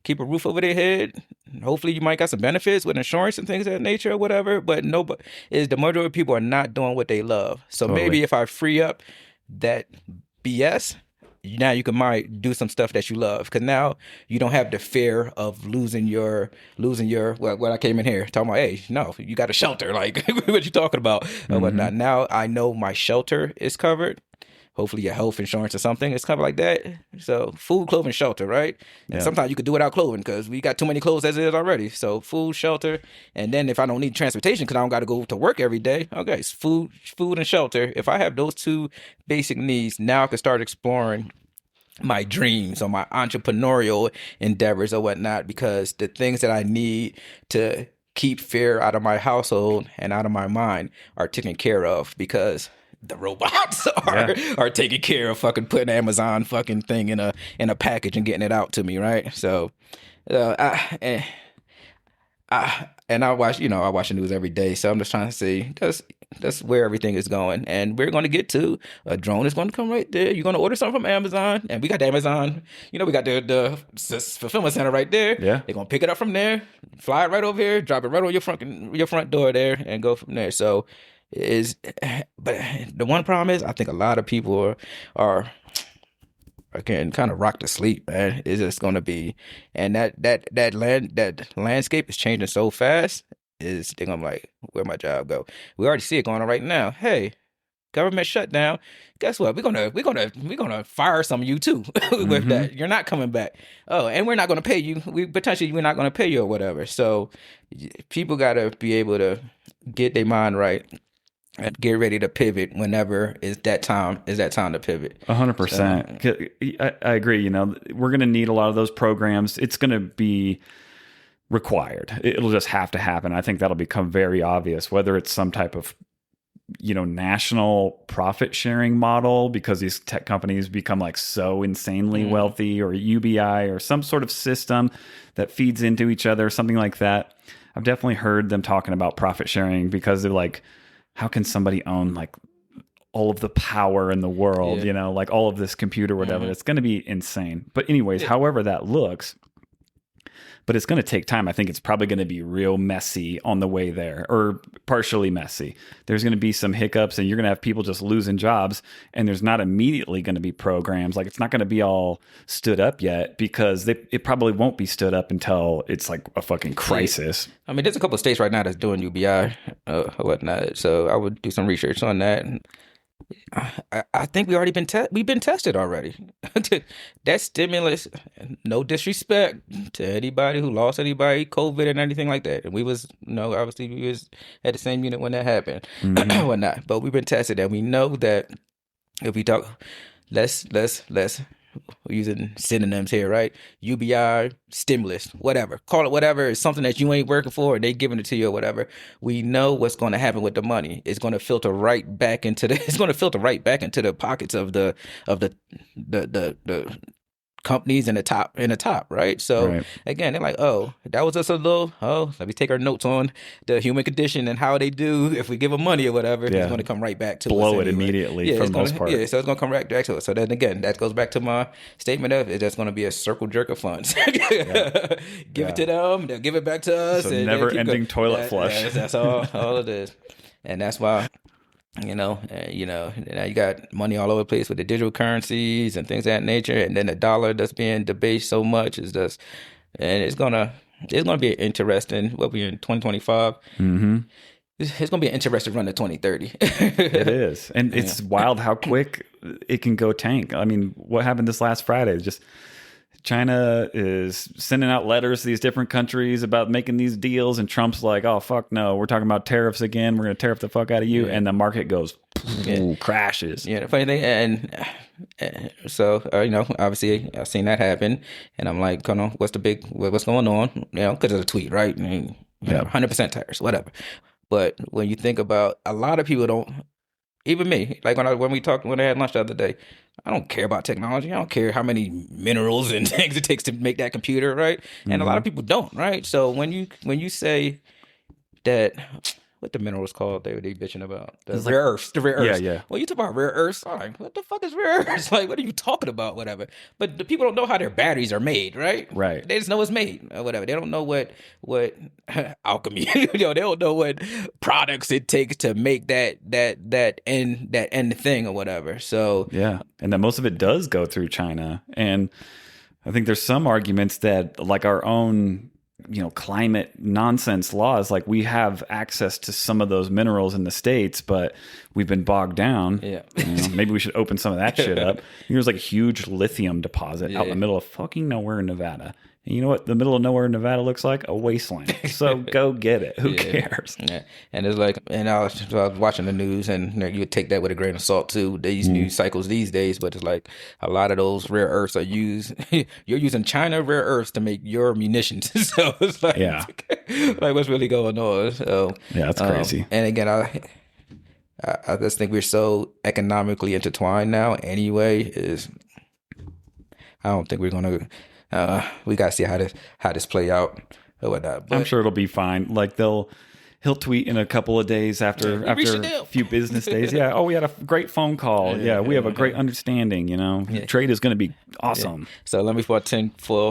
B: keep a roof over their head. Hopefully you might got some benefits with insurance and things of that nature or whatever, but the majority of people are not doing what they love. So
A: Totally.
B: maybe if I free up that BS, now you might do some stuff that you love, because now you don't have the fear of losing your what I came in here talking about. Hey, no, you got a shelter, like what you talking about or whatnot. Now I know my shelter is covered. Hopefully your health insurance or something is covered like that. So food, clothing, shelter, right? And sometimes you could do without clothing because we got too many clothes as it is already. So food, shelter, and then if I don't need transportation because I don't got to go to work every day, okay, it's food and shelter. If I have those 2 basic needs, now I can start exploring my dreams or my entrepreneurial endeavors or whatnot, because the things that I need to keep fear out of my household and out of my mind are taken care of, because the robots are taking care of fucking putting Amazon fucking thing in a package and getting it out to me, right? So, I watch the news every day, so I'm just trying to see that's where everything is going, and we're going to get to a drone is going to come right there. You're going to order something from Amazon, and we got the Amazon, we got the fulfillment center right there.
A: Yeah,
B: they're going to pick it up from there, fly it right over here, drop it right on your front door there, and go from there. So. But the one problem is I think a lot of people are can kind of rock to sleep, man. It's just gonna be, and that landscape is changing so fast. They're gonna be like, where'd my job go? We already see it going on right now. Hey, government shutdown. Guess what? We're gonna fire some of you too with that. You're not coming back. Oh, and we're not gonna pay you. We're not gonna pay you or whatever. So people gotta be able to get their mind right and get ready to pivot whenever is that time to pivot.
A: 100%. I agree. We're going to need a lot of those programs. It's going to be required. It'll just have to happen. I think that'll become very obvious, whether it's some type of national profit sharing model because these tech companies become like so insanely wealthy, or UBI, or some sort of system that feeds into each other, something like that. I've definitely heard them talking about profit sharing because they're like, how can somebody own like all of the power in the world, like all of this computer, whatever. It's going to be insane. But anyways, however that looks, but it's going to take time. I think it's probably going to be real messy on the way there, or partially messy. There's going to be some hiccups, and you're going to have people just losing jobs, and there's not immediately going to be programs. Like, it's not going to be all stood up yet, because it probably won't be stood up until it's like a fucking crisis.
B: I mean, there's a couple of states right now that's doing UBI or whatnot, so I would do some research on that. I think we've been tested already. That stimulus, no disrespect to anybody who lost anybody, COVID and anything like that. And we was, obviously we was at the same unit when that happened, whatnot. But we've been tested, and we know that if we talk, let's we're using synonyms here, right? UBI, stimulus, whatever. Call it whatever. It's something that you ain't working for, and they giving it to you or whatever. We know what's going to happen with the money. It's going to filter right back into the pockets of the companies in the top, right? So again, they're like, oh, that was just a little, let me take our notes on the human condition and how they do if we give them money or whatever. It's going to come right back to
A: blow
B: us
A: it immediately for the most part.
B: Yeah, so it's going to come right back to us. So then again, that goes back to my statement of it's just going to be a circle jerk of funds. Give it to them, they'll give it back to us.
A: So never-ending toilet flush.
B: That's all it is. And that's why, now you got money all over the place with the digital currencies and things of that nature, and then the dollar that's being debased so much is just, and it's gonna be interesting. What we in 2025? It's gonna be an interesting run to 2030.
A: It is, and it's wild how quick it can go tank. I mean, what happened this last Friday? Just China is sending out letters to these different countries about making these deals, and Trump's like, oh, fuck no, we're talking about tariffs again. We're going to tariff the fuck out of you. And the market goes, crashes.
B: Yeah, the funny thing, and so, obviously I've seen that happen, and I'm like, what's going on? Because of the tweet, right? 100% tariffs, whatever. But when you think about, a lot of people don't, even me, like when I had lunch the other day, I don't care about technology. I don't care how many minerals and things it takes to make that computer, right? And a lot of people don't, right? So when you say that, what the minerals called they bitching about? The rare earths.
A: Yeah.
B: Well, you talk about rare earths. I'm like, what the fuck is rare earths? Like, what are you talking about? Whatever. But the people don't know how their batteries are made, right?
A: Right.
B: They just know it's made or whatever. They don't know what alchemy. They don't know what products it takes to make that end thing or whatever. So
A: yeah, and that most of it does go through China, and I think there's some arguments that, like, our own climate nonsense laws, like, we have access to some of those minerals in the States, but we've been bogged down.
B: Yeah.
A: Maybe we should open some of that shit up. There's like a huge lithium deposit out in the middle of fucking nowhere in Nevada. And you know what the middle of nowhere in Nevada looks like? A wasteland. So go get it. Who cares?
B: Yeah. And it's like, and I was watching the news, and you would take that with a grain of salt too. These news cycles these days, but it's like a lot of those rare earths are used. You're using China rare earths to make your munitions. So it's like, like, what's really going on? So
A: yeah, that's crazy.
B: And again, I just think we're so economically intertwined now. Anyway, I don't think we're gonna. We gotta see how this play out or whatnot. But
A: I'm sure it'll be fine. Like, he'll tweet in a couple of days after a few business days. Yeah. Oh, we had a great phone call. Yeah. We have a great understanding. Trade is going to be awesome.
B: Yeah. So let me put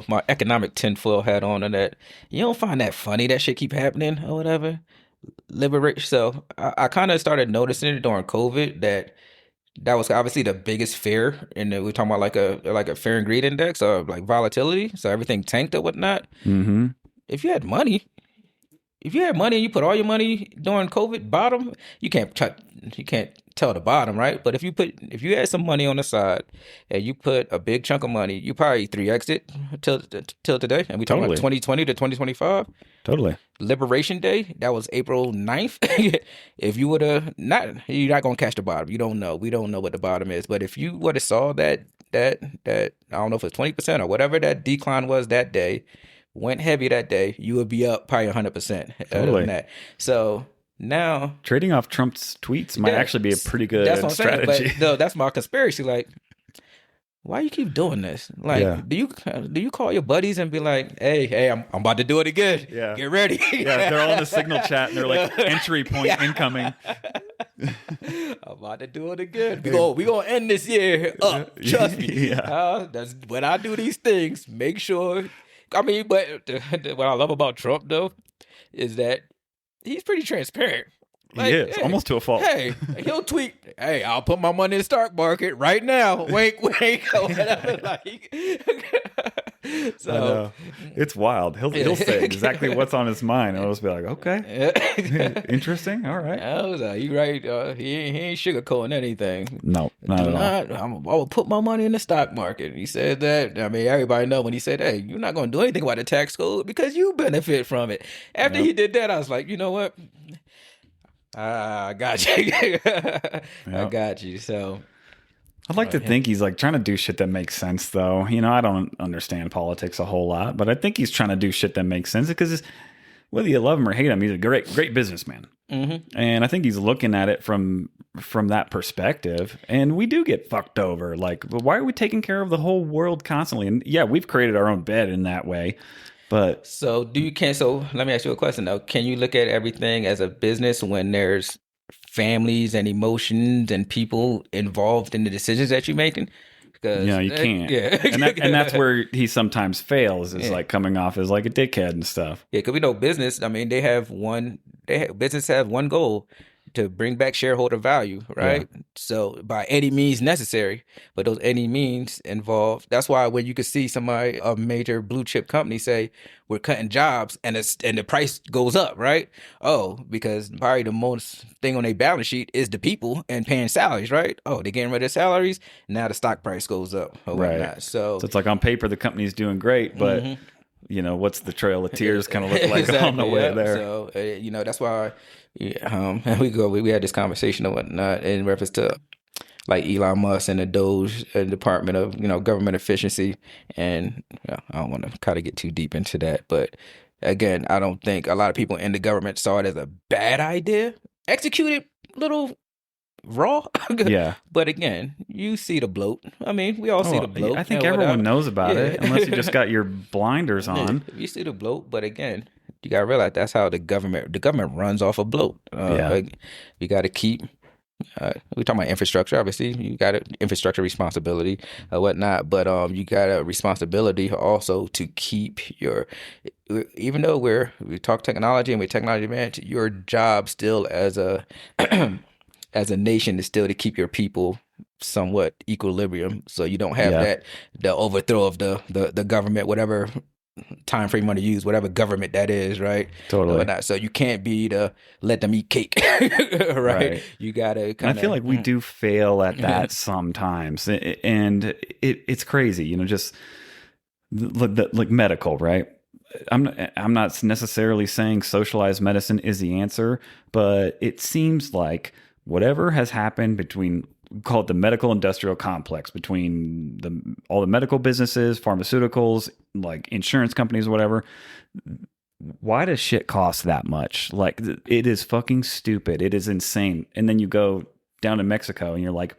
B: my economic tinfoil hat on, and that you don't find that funny that shit keep happening or whatever. Liberation. So I kind of started noticing it during COVID that was obviously the biggest fear, and we're talking about like a fear and greed index or like volatility. So everything tanked or whatnot.
A: Mm-hmm.
B: If you had money and you put all your money during COVID bottom, you can't tell the bottom, right? But if you had some money on the side and you put a big chunk of money, you probably 3x it till today. And we talking about 2020 to 2025.
A: Totally.
B: Liberation Day, that was April 9th. If you would have you're not gonna catch the bottom. You don't know. We don't know what the bottom is. But if you would have saw that I don't know if it's 20% or whatever that decline was that day, went heavy that day, you would be up probably 100%.
A: Totally.
B: That. So now
A: trading off Trump's tweets might actually be a pretty good strategy.
B: Saying, but no, that's my conspiracy. Like, why you keep doing this? Like, do you call your buddies and be like, hey, I'm about to do it again. Yeah. Get ready.
A: Yeah, they're all in the signal chat and they're like, entry point incoming.
B: I'm about to do it again. We gonna end this year up. Trust me.
A: Yeah.
B: That's when I do these things. Make sure. I mean, but what I love about Trump though is that he's pretty transparent.
A: He is almost to a fault.
B: Hey, he'll tweet, "Hey, I'll put my money in the stock market right now." Wink, wink, or whatever. Like, so
A: it's wild. He'll say exactly what's on his mind. I'll just be like, okay, interesting. All right.
B: I was like, you right. He ain't sugarcoating anything.
A: No, not at all.
B: I will put my money in the stock market. He said that. I mean, everybody know when he said, "Hey, you're not going to do anything about the tax code because you benefit from it." After he did that, I was like, you know what? I got you. I got you. So
A: I'd like to think he's like trying to do shit that makes sense, though. You know, I don't understand politics a whole lot, but I think he's trying to do shit that makes sense because whether you love him or hate him, he's a great businessman. Mm-hmm. And I think he's looking at it from that perspective. And we do get fucked over. Like, why are we taking care of the whole world constantly? And yeah, we've created our own bed in that way. But
B: so let me ask you a question though. Can you look at everything as a business when there's families and emotions and people involved in the decisions that you're making? Because
A: you can't. Yeah. and that's where he sometimes fails, is like coming off as like a dickhead and stuff.
B: Yeah, because we know business, I mean, business have one goal, to bring back shareholder value, right? Yeah. So by any means necessary, but those any means involved. That's why when you could see somebody, a major blue chip company, say we're cutting jobs and the price goes up, right? Oh, because probably the most thing on their balance sheet is the people and paying salaries, right? Oh, they're getting rid of salaries. Now the stock price goes up or whatnot. So
A: it's like on paper the company's doing great, but you know, what's the trail of tears kind of look like on the way there?
B: So that's why. Yeah, we had this conversation and whatnot in reference to like Elon Musk and the Doge Department of government efficiency, and I don't want to kind of get too deep into that, but again, I don't think a lot of people in the government saw it as a bad idea. Executed a little raw,
A: yeah.
B: But again, you see the bloat. I mean, we all see the bloat.
A: I think everyone knows about it, unless you just got your blinders on.
B: You see the bloat, but again, you gotta realize that's how the government runs off a bloat. Like, you got to keep. We're talking about infrastructure. Obviously, you got infrastructure responsibility, whatnot. But you got a responsibility also to keep your. Even though we talk technology and we're technology man, your job still as a as a nation is still to keep your people somewhat equilibrium, so you don't have the overthrow of the government, whatever time frame you want to use, whatever government that is, right?
A: Totally.
B: So you can't be to let them eat cake, right? You gotta kind of.
A: I feel like we do fail at that sometimes, and it's crazy, just like medical, right? I'm not necessarily saying socialized medicine is the answer, but it seems like whatever has happened between, call it the medical industrial complex, between all the medical businesses, pharmaceuticals, like insurance companies, whatever. Why does shit cost that much? Like, it is fucking stupid. It is insane. And then you go down to Mexico and you're like,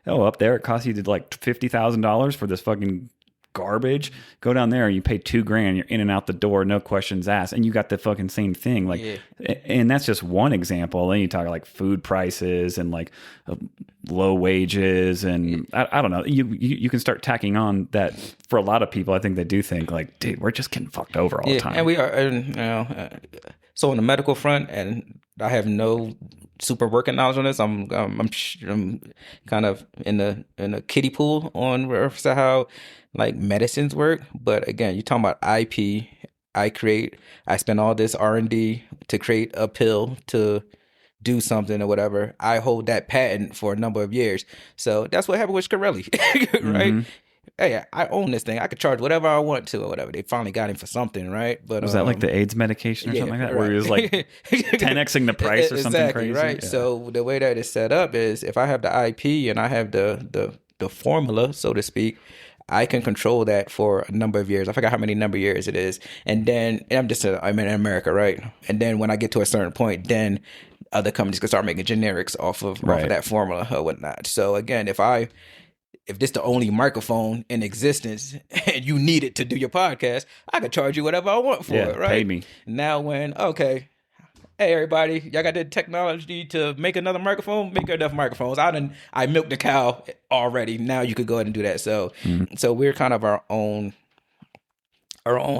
A: oh, up there it costs you like $50,000 for this fucking garbage. Go down there and you pay $2,000, you're in and out the door, no questions asked, and you got the fucking same thing. Like, and that's just one example. Then you talk like food prices and like low wages, and I don't know. You can start tacking on that. For a lot of people, I think they do think like, dude, we're just getting fucked over all the time.
B: And we are. So on the medical front, and I have no super working knowledge on this. I'm kind of in a kiddie pool on reference to how like medicines work. But again, you're talking about IP. I spend all this R&D to create a pill to do something or whatever. I hold that patent for a number of years. So that's what happened with Shkreli, right? Mm-hmm. Hey, I own this thing. I could charge whatever I want to or whatever. They finally got him for something, right? But
A: was that like the AIDS medication or something like that? Right. Where he was like 10xing the price or something crazy?
B: Right. Yeah. So the way that it's set up is if I have the IP and I have the formula, so to speak, I can control that for a number of years. I forgot how many number of years it is. And then I'm in America, right? And then when I get to a certain point, then other companies can start making generics off of that formula or whatnot. So again, if this is the only microphone in existence and you need it to do your podcast, I could charge you whatever I want for it, right?
A: Pay me.
B: Now hey everybody, y'all got the technology to make another microphone, make enough microphones. I milked the cow already. Now you could go ahead and do that. So so we're kind of our own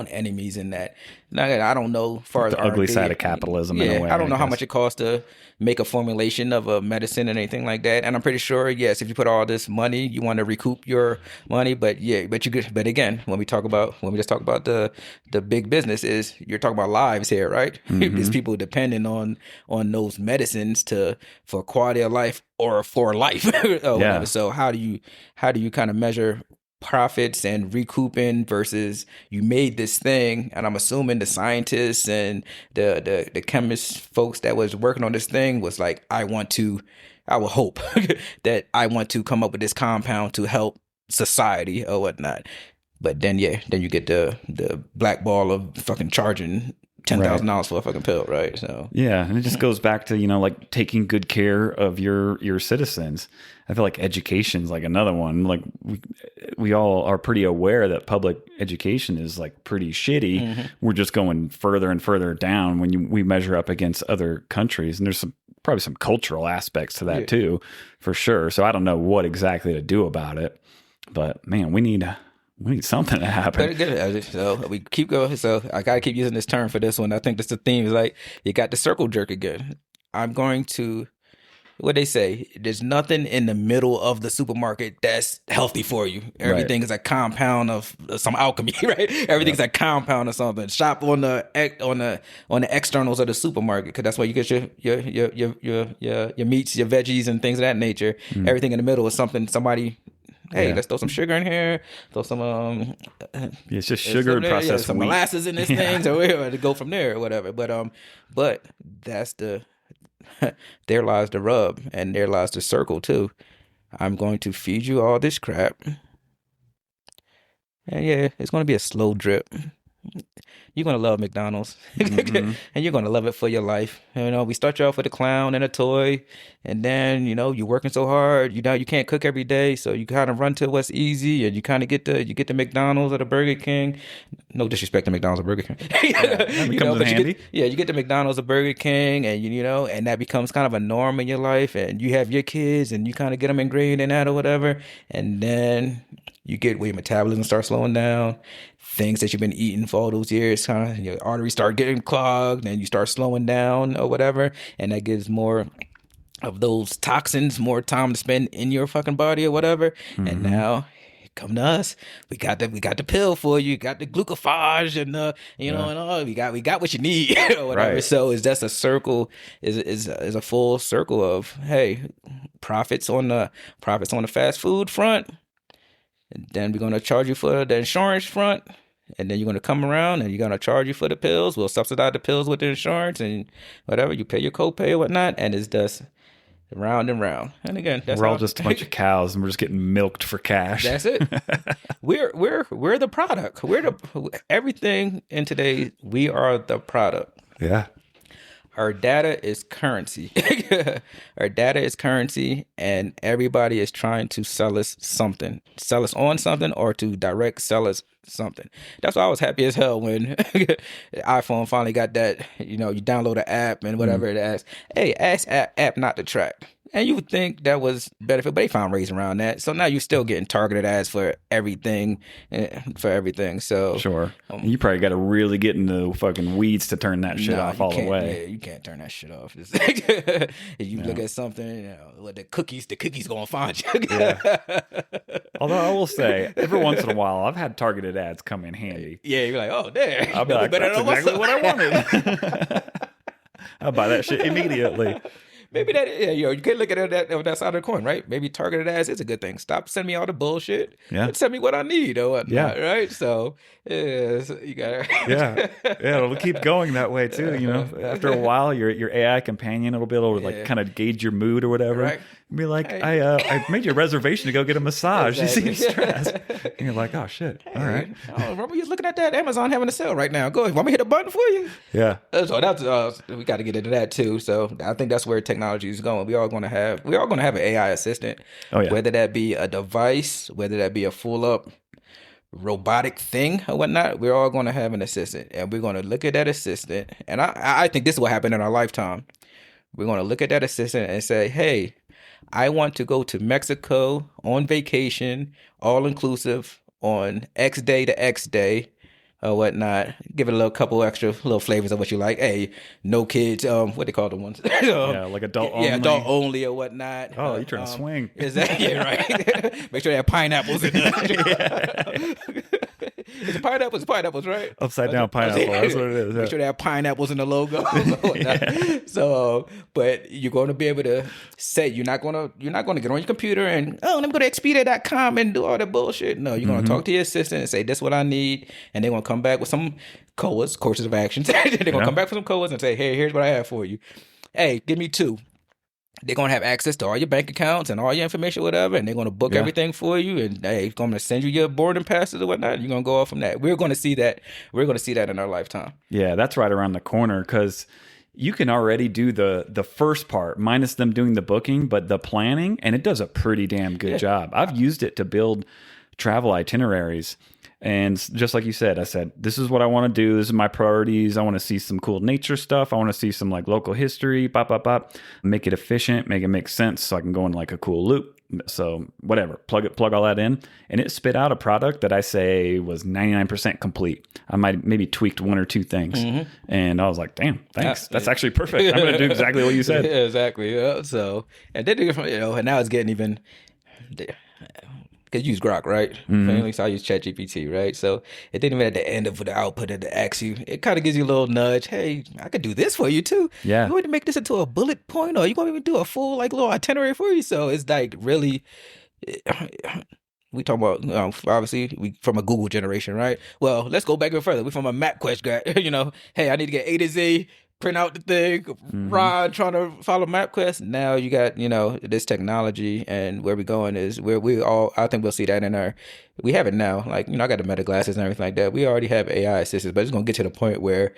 B: enemies in that. Now, I don't know as far as
A: The ugly
B: R&D.
A: side of capitalism in a way,
B: I don't know how
A: guess.
B: much it costs to make a formulation of a medicine and anything like that. And I'm pretty sure, yes, if you put all this money, you want to recoup your money. But yeah, but again, when we just talk about the big business, is you're talking about lives here, right? There's people depending on those medicines for quality of life or for life or whatever. So how do you kind of measure profits and recouping versus you made this thing? And I'm assuming the scientists and the chemist folks that was working on this thing was like, I would hope that I want to come up with this compound to help society or whatnot. But then you get the black ball of fucking charging $10,000 for a fucking pill, right? So
A: yeah, and it just goes back to, like taking good care of your citizens. I feel like education's like another one. Like we all are pretty aware that public education is like pretty shitty. We're just going further and further down when we measure up against other countries, and there's probably some cultural aspects to that too, for sure. So I don't know what exactly to do about it, but man, we need something to happen.
B: So we keep going. So I got to keep using this term for this one. I think that's the theme. Is like you got the circle jerk again. I'm going to, what they say, there's nothing in the middle of the supermarket that's healthy for you. Everything is a compound of some alchemy, right? Everything's a compound of something. Shop on the externals of the supermarket, because that's where you get your meats, your veggies, and things of that nature. Everything in the middle is somebody. Hey, let's throw some sugar in here. Throw some
A: it's just sugar and processed
B: some
A: wheat.
B: molasses in this thing, so we're to go from there or whatever. But that's there lies the rub, and there lies the circle too. I'm going to feed you all this crap, and it's going to be a slow drip. You're going to love McDonald's and you're going to love it for your life. We start you off with a clown and a toy, and then, you're working so hard, you can't cook every day. So you kind of run to what's easy, and you kind of get the McDonald's or the Burger King. No disrespect to McDonald's or Burger King.
A: That comes in handy.
B: You get the McDonald's or Burger King, and and that becomes kind of a norm in your life, and you have your kids and you kind of get them ingrained in that or whatever. And then you get where your metabolism starts slowing down. Things that you've been eating for all those years, kind of your arteries start getting clogged, and you start slowing down or whatever, and that gives more of those toxins more time to spend in your fucking body or whatever. And now come to us. We got the pill for you. Got the glucophage and and all. We got what you need or whatever.
A: Right.
B: So it's just a circle. Is a full circle of, hey, profits on the fast food front. And then we're going to charge you for the insurance front. And then you're going to come around and you're going to charge you for the pills. We'll subsidize the pills with the insurance and whatever. You pay your copay or whatnot. And it's just round and round. And again,
A: we're all just a bunch of cows, and we're just getting milked for cash.
B: That's it. We're the product. Everything in today. We are the product.
A: Yeah.
B: Our data is currency. Our data is currency, and everybody is trying to sell us something. Sell us on something, or to direct sell us something. That's why I was happy as hell when the iPhone finally got that, you download an app and whatever it asks. Hey, ask app not to track. And you would think that was benefit, but they found ways around that. So now you're still getting targeted ads for everything. So
A: sure, you probably got to really get into fucking weeds to turn that shit off all the way.
B: Yeah, you can't turn that shit off. If you look at something, with the cookies gonna find you.
A: Although I will say, every once in a while, I've had targeted ads come in handy.
B: Yeah, you're like, oh, there.
A: I'll be like, that's exactly what I wanted. I'll buy that shit immediately.
B: Maybe that, you can look at it on that side of the coin, right? Maybe targeted ads is a good thing. Stop sending me all the bullshit.
A: Yeah.
B: And send me what I need or whatnot, right? So, you got
A: Yeah, it'll keep going that way too, After a while, your AI companion, it'll be able to kind of gauge your mood or whatever.
B: Right.
A: And be like, hey. I made you a reservation to go get a massage.
B: Exactly.
A: You seem stressed. And you're like, oh, shit. All right.
B: Remember you was looking at that Amazon having a sale right now. Go ahead. Want me to hit a button for you?
A: Yeah.
B: So we got to get into that too. So I think that's where technology is going. We are going to have an AI assistant.
A: Oh, yeah.
B: Whether that be a device, whether that be a full up robotic thing or whatnot, we're all going to have an assistant, and we're going to look at that assistant. And I think this is what happened in our lifetime. We're going to look at that assistant and say, hey, I want to go to Mexico on vacation, all inclusive on X day to X day or whatnot. Give it a little couple extra little flavors of what you like. Hey, no kids. What they call the ones?
A: Yeah, like adult only.
B: Yeah, adult only or whatnot.
A: Oh, you're trying to swing.
B: Is that yeah, right? Make sure they have pineapples in there. It's pineapples, right?
A: Upside down pineapple. That's what it is.
B: Make sure they have pineapples in the logo. So, but you're going to be able to say you're not going to get on your computer and let me go to Expedia.com and do all that bullshit. No, you're going to talk to your assistant and say this is what I need, and they're going to come back with some courses of actions. They're going to come back with some codes and say, hey, here's what I have for you. Hey, give me 2. They're going to have access to all your bank accounts and all your information, whatever, and they're going to book everything for you, and they're going to send you your boarding passes or whatnot, and you're going to go off from that. We're going to see that. We're going to see that in our lifetime.
A: Yeah, that's right around the corner, because you can already do the first part, minus them doing the booking, but the planning, and it does a pretty damn good job. I've used it to build travel itineraries. And just like you said, I said, this is what I want to do. This is my priorities. I want to see some cool nature stuff. I want to see some like local history, make it efficient, make it make sense so I can go in like a cool loop. So whatever, plug all that in. And it spit out a product that I say was 99% complete. I might maybe tweaked 1 or 2 things. And I was like, damn, thanks. That's actually perfect. I'm going to do exactly what you said.
B: Yeah, exactly. Yeah. So, and then, and now it's getting even... Because you use Grok, right? At least I use ChatGPT, right? So it didn't even at the end of the output that it asks you. It kind of gives you a little nudge. Hey, I could do this for you too.
A: Yeah.
B: You want to make this into a bullet point, or you want me to do a full like little itinerary for you? So it's like really, we talk about obviously we from a Google generation, right? Well, let's go back even further. We're from a MapQuest guy. Hey, I need to get A to Z. Print out the thing, Rod trying to follow MapQuest. Now you got, this technology, and where we're going is where I think we'll see that we have it now. Like, I got the Meta glasses and everything like that. We already have AI assistants, but it's going to get to the point where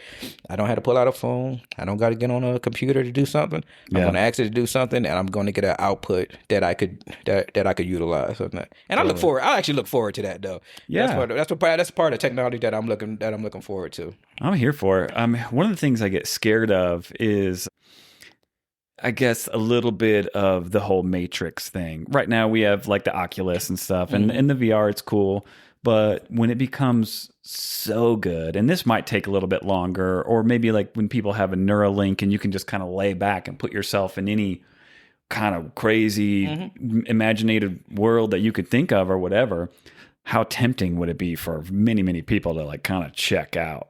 B: I don't have to pull out a phone. I don't got to get on a computer to do something. I'm going to ask it to do something, and I'm going to get an output that I could utilize. And I actually look forward to that though.
A: Yeah.
B: That's part of technology that I'm looking forward to.
A: I'm here for it. One of the things I get scared of is, I guess, a little bit of the whole Matrix thing. Right now we have like the Oculus and stuff, and in the VR it's cool. But when it becomes so good, and this might take a little bit longer, or maybe like when people have a Neuralink and you can just kind of lay back and put yourself in any kind of crazy imaginative world that you could think of or whatever, how tempting would it be for many, many people to like kind of check out?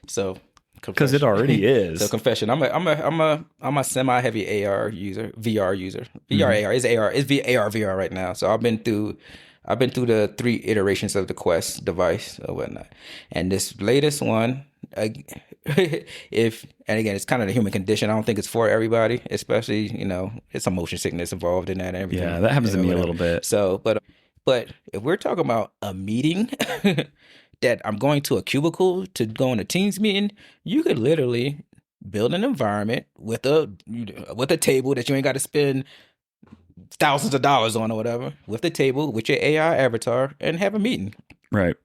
B: So,
A: because it already is.
B: So confession, I'm a semi-heavy VR user. VR AR is AR is AR VR right now. So I've been through the 3 iterations of the Quest device or whatnot, and this latest one, and again, it's kind of the human condition. I don't think it's for everybody, especially it's some motion sickness involved in that and everything.
A: Yeah, that happens to me a little bit.
B: So, but if we're talking about a meeting. That I'm going to a cubicle to go on a Teams meeting, you could literally build an environment with a table that you ain't got to spend thousands of dollars on or whatever, with a table with your AI avatar and have a meeting.
A: Right.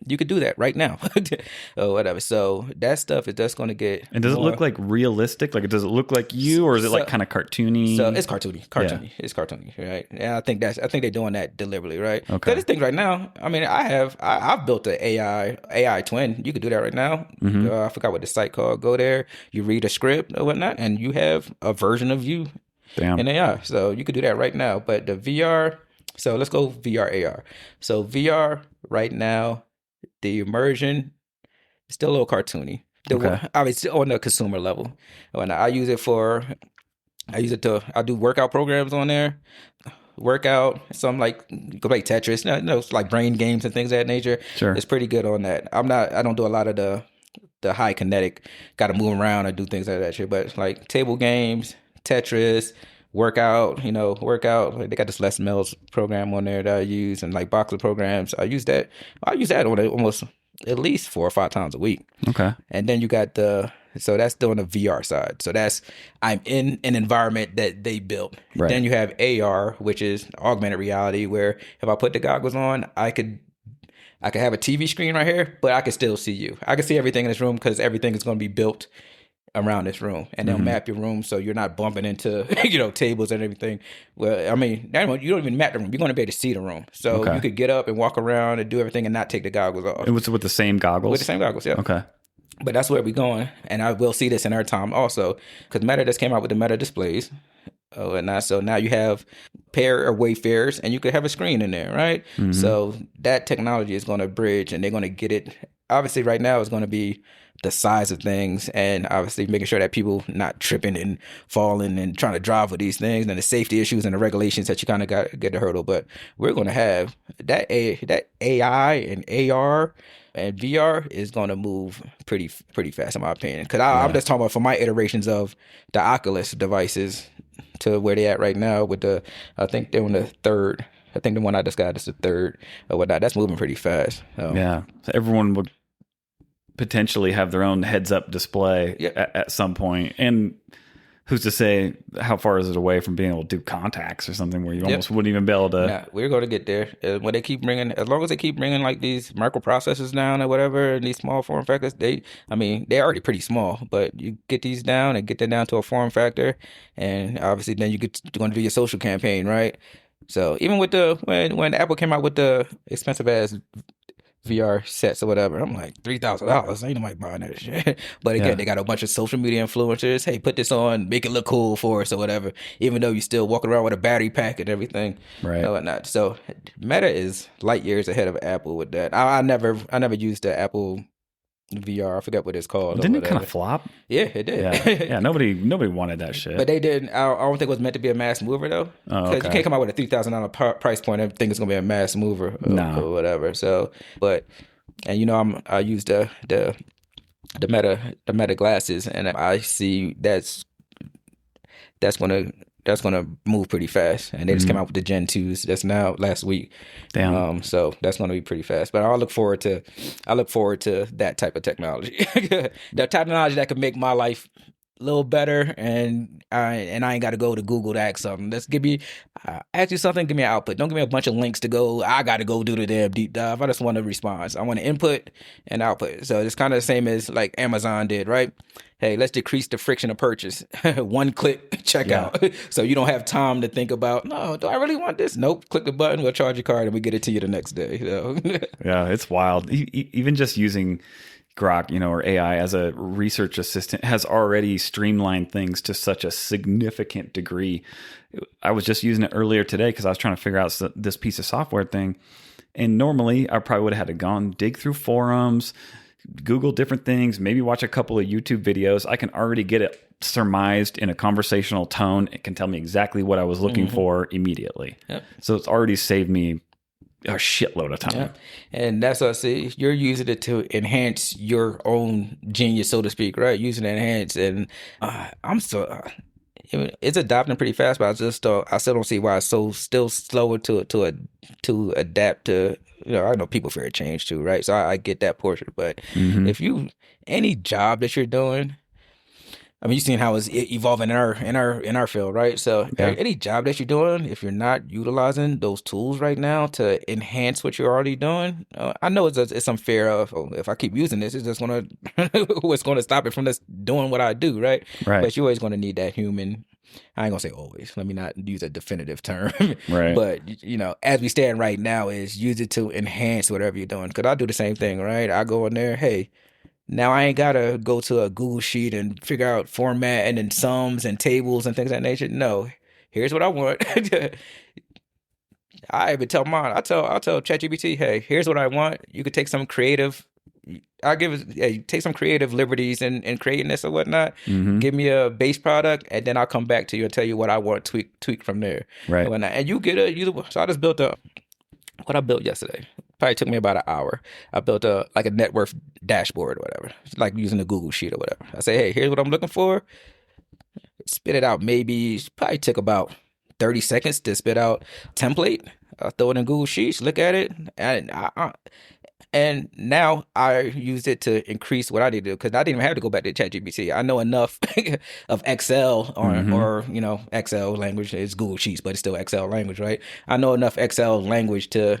B: You could do that right now or whatever. So that stuff is just going to get.
A: And does it look like realistic? Like, does it look like you, or is it like kind of cartoony?
B: So it's cartoony. Yeah. It's cartoony, right? And I think they're doing that deliberately, right?
A: Okay.
B: Because this thing right now, I mean, I've built an AI twin. You could do that right now. I forgot what the site called. Go there, you read a script or whatnot, and you have a version of you in AI. So you could do that right now. But the VR. So let's go VR AR. So VR right now. The immersion is still a little cartoony. Obviously on the consumer level. When I do workout programs on there. Some like play Tetris, it's like brain games and things of that nature.
A: Sure.
B: It's pretty good on that. I don't do a lot of the high kinetic, got to move around and do things like that shit. But like table games, Tetris, workout. Like they got this Les Mills program on there that I use, and like boxer programs. I use that on it almost at least 4 or 5 times a week.
A: Okay.
B: And then you got so that's doing the VR side. So I'm in an environment that they built.
A: Right.
B: Then you have AR, which is augmented reality, where if I put the goggles on, I could I could have a TV screen right here, but I can still see you. I can see everything in this room because everything is going to be built around this room, and they'll map your room so you're not bumping into tables and everything. Well, I mean, you don't even map the room. You're going to be able to see the room, so you could get up and walk around and do everything and not take the goggles off.
A: It was with the same goggles.
B: With the same goggles, yeah.
A: Okay.
B: But that's where we're going, and I will see this in our time also, because Meta just came out with the Meta displays. So now you have pair or Wayfarers, and you could have a screen in there, right? So that technology is going to bridge, and they're going to get it. Obviously, right now it's going to be the size of things, and obviously making sure that people not tripping and falling and trying to drive with these things, and the safety issues and the regulations that you kind of got to get to hurdle. But we're going to have that AI and AR and VR is going to move pretty fast, in my opinion. Because I'm just talking about for my iterations of the Oculus devices to where they at right now with I think they're on the third. I think the one I just got is the third or whatnot. That's moving pretty fast.
A: Yeah. So everyone would potentially have their own heads-up display at some point. And who's to say how far is it away from being able to do contacts or something where you almost wouldn't even be able to...
B: Yeah, we're going to get there. When they keep bringing... As long as they keep bringing like these microprocessors down or whatever, and these small form factors, they're already pretty small, but you get these down and get them down to a form factor, and obviously then you're going to do your social campaign, right? So even with when Apple came out with the expensive ass VR sets or whatever, I'm like $3,000. Ain't nobody buying that shit. But again, they got a bunch of social media influencers. Hey, put this on, make it look cool for us or whatever. Even though you still walking around with a battery pack and everything,
A: right?
B: And whatnot. So Meta is light years ahead of Apple with that. I never used the Apple VR. I forgot what it's called.
A: Didn't it kind of flop?
B: Yeah, it did.
A: Yeah. Nobody wanted that shit.
B: But they didn't. I don't think it was meant to be a mass mover though. Because you can't come out with a $3,000 price point and think it's gonna be a mass mover or whatever. So, I use the Meta glasses, and I see that's gonna move pretty fast. And they just came out with the Gen 2s. That's now last week.
A: Damn.
B: So that's gonna be pretty fast. But I look forward to that type of technology. The technology that could make my life a little better, and I ain't got to go to Google to ask something. Let's ask you something. Give me an output. Don't give me a bunch of links to go. I got to go do the damn deep dive. I just want a response. I want an input and output. So it's kind of the same as like Amazon did, right? Hey, let's decrease the friction of purchase. One click checkout. So you don't have time to think about, no, do I really want this? Nope. Click the button. We'll charge your card and we get it to you the next day. So.
A: Yeah, it's wild. Even just using Grok, or AI as a research assistant has already streamlined things to such a significant degree. I was just using it earlier today because I was trying to figure out this piece of software thing. And normally I probably would have had to dig through forums, Google different things, maybe watch a couple of YouTube videos. I can already get it surmised in a conversational tone. It can tell me exactly what I was looking for immediately. Yep. So it's already saved me a shitload of time.
B: Yeah. And that's what I say. You're using it to enhance your own genius, so to speak, right? Using it to enhance. And it's adopting pretty fast, but I still don't see why it's still slower to adapt to. I know people fear change too, right? So I get that portion. But if any job that you're doing, I mean, you've seen how it's evolving in our field, right? So any job that you're doing, if you're not utilizing those tools right now to enhance what you're already doing, I know it's some fear of, if I keep using this, it's just what's going to stop it from just doing what I do, right? But you're always going to need that human. I ain't gonna say always. Let me not use a definitive term.
A: Right.
B: But as we stand right now, is use it to enhance whatever you're doing. Because I do the same thing, right? I go in there, hey. Now I ain't gotta go to a Google sheet and figure out format and then sums and tables and things of that nature. No, here's what I want. I even tell mine. I'll tell ChatGPT, hey, here's what I want. You could take some creative. Take some creative liberties in creating this or whatnot. Give me a base product, and then I'll come back to you and tell you what I want tweak from there.
A: Right.
B: And you get so I just built what I built yesterday. Probably took me about an hour. I built a net worth dashboard or whatever. It's like using a Google sheet or whatever. I say, hey, here's what I'm looking for. Spit it out. Probably took about 30 seconds to spit out template. I throw it in Google Sheets, look at it, and now I used it to increase what I did because I didn't even have to go back to ChatGPT. I know enough of Excel or Excel language. It's Google Sheets, but it's still Excel language, right? I know enough Excel language to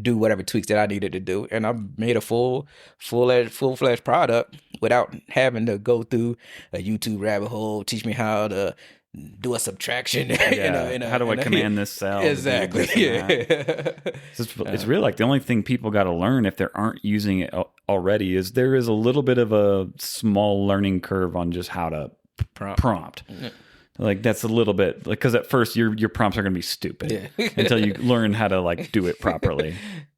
B: do whatever tweaks that I needed to do, and I made a full-fledged product without having to go through a YouTube rabbit hole, teach me how to do a subtraction.
A: Yeah. How do I command this cell?
B: Exactly. Yeah.
A: It's really like the only thing people got to learn if they aren't using it already is there is a little bit of a small learning curve on just how to prompt.
B: Yeah.
A: Like that's a little bit like because at first your prompts are going to be stupid until you learn how to like do it properly.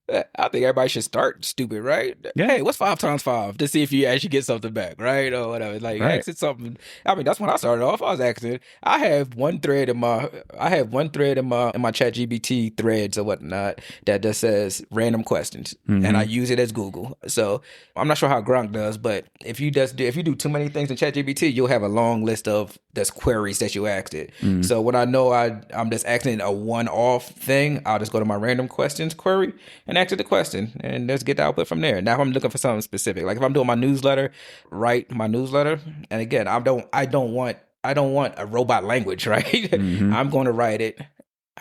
B: I think everybody should start stupid, right?
A: Yeah.
B: Hey, what's 5 times 5? To see if you actually get something back, right? Or whatever. Like asking something. I mean, that's when I started off. I was asking. I have one thread in my ChatGPT threads or whatnot that just says random questions, and I use it as Google. So I'm not sure how Gronk does, but if you do too many things in ChatGPT, you'll have a long list of just queries that you asked it. So when I know I'm just asking a one-off thing, I'll just go to my random questions query and ask it the question and just get the output from there. Now if I'm looking for something specific, like if I'm doing my newsletter, write my newsletter, and again, I don't want a robot language, right? I'm going to write it.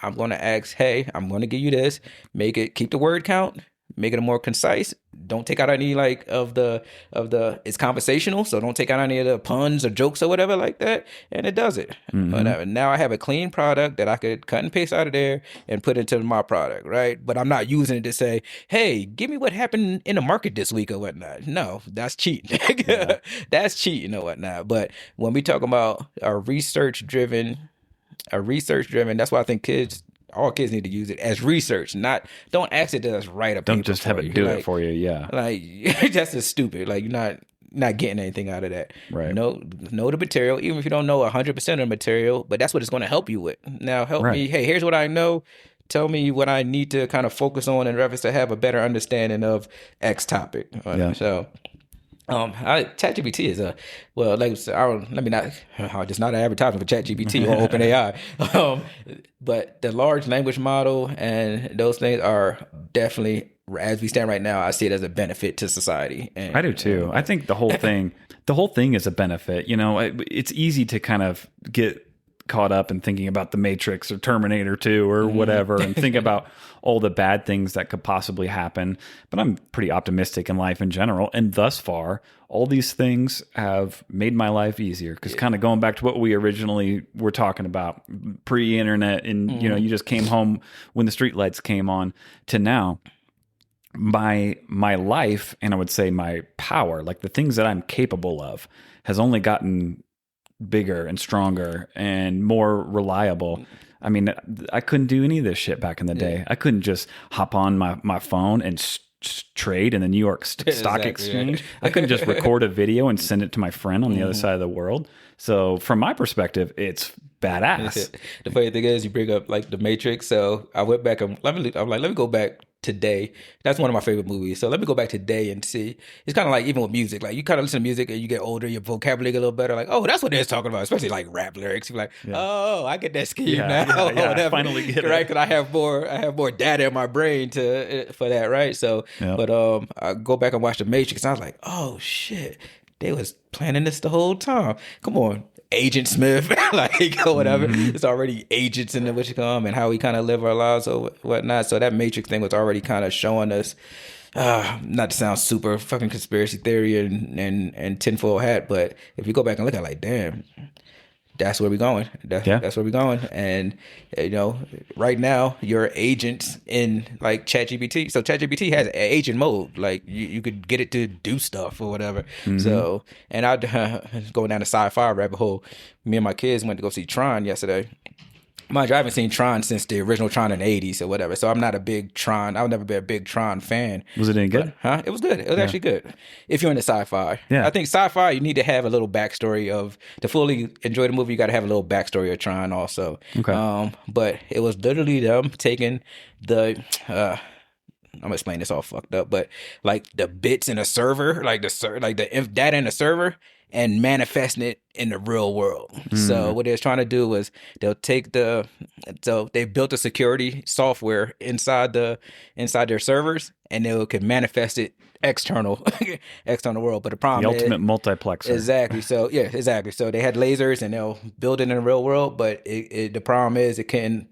B: I'm going to ask, hey, I'm going to give you this, keep the word count, make it more concise. Don't take out any it's conversational, so don't take out any of the puns or jokes or whatever like that, and it does it. Whatever. Now I have a clean product that I could cut and paste out of there and put into my product, right? But I'm not using it to say, hey, give me what happened in the market this week or whatnot. No, that's cheating. That's cheating or whatnot. But when we talk about a research driven, that's why I think all kids need to use it as research. Don't ask it to just write a paper.
A: Don't just have it do it for you. Yeah,
B: like that's just stupid. Like you're not getting anything out of that.
A: Right.
B: Know the material, even if you don't know 100% of the material, but that's what it's going to help you with. Now help me. Hey, here's what I know. Tell me what I need to kind of focus on in reference to have a better understanding of X topic. So. ChatGPT is just not an advertisement for ChatGPT or OpenAI. But the large language model and those things are definitely, as we stand right now, I see it as a benefit to society. And,
A: I do too. I think the whole thing is a benefit. You know, it's easy to kind of get caught up in thinking about the Matrix or Terminator 2 or whatever and think about all the bad things that could possibly happen. But I'm pretty optimistic in life in general. And thus far, all these things have made my life easier. Because kind of going back to what we originally were talking about, pre-internet and, you know, you just came home when the streetlights came on to now. My life, and I would say my power, like the things that I'm capable of, has only gotten bigger and stronger and more reliable. I mean, I couldn't do any of this shit back in the day. I couldn't just hop on my phone and trade in the New York Stock Exchange. I couldn't just record a video and send it to my friend on the other side of the world. So from my perspective, it's badass.
B: The funny thing is, you bring up like the Matrix. So I went back and let me go back today. That's one of my favorite movies. So let me go back today and see. It's kind of like even with music, like you kind of listen to music and you get older, your vocabulary get a little better. Like, oh, that's what they're talking about, especially like rap lyrics. You're like, oh, I get that scheme now.
A: I finally get it.
B: Right, because I have more data in my brain for that, right? So, but I go back and watch the Matrix, and I was like, oh shit, they was planning this the whole time. Come on. Agent Smith, like or whatever. It's already agents in the which come and how we kind of live our lives or whatnot. So that Matrix thing was already kind of showing us, not to sound super fucking conspiracy theory and tinfoil hat, but if you go back and look at it, like, damn, that's where we're going. That's where we're going. And, you know, right now, you're agents in, like, ChatGPT. So ChatGPT has agent mode. Like, you could get it to do stuff or whatever. So, and I going down the sci-fi rabbit hole. Me and my kids went to go see Tron yesterday. Mind you, I haven't seen Tron since the original Tron in the 80s or whatever. So I'm not a big Tron. I'll never be a big Tron fan.
A: Was it any good?
B: It was good. It was actually good. If you're into sci-fi.
A: Yeah.
B: I think sci-fi, you need to have a little backstory to fully enjoy the movie, you got to have a little backstory of Tron also.
A: Okay.
B: But it was literally them taking I'm gonna explain this all fucked up, but like the bits in a server, like the data in a server, and manifesting it in the real world. So what they was trying to do was they built a security software inside their servers, and they could manifest it external world. But the problem
A: the ultimate multiplexer.
B: Exactly. So yeah, exactly. So they had lasers and they'll build it in the real world, but the problem is it can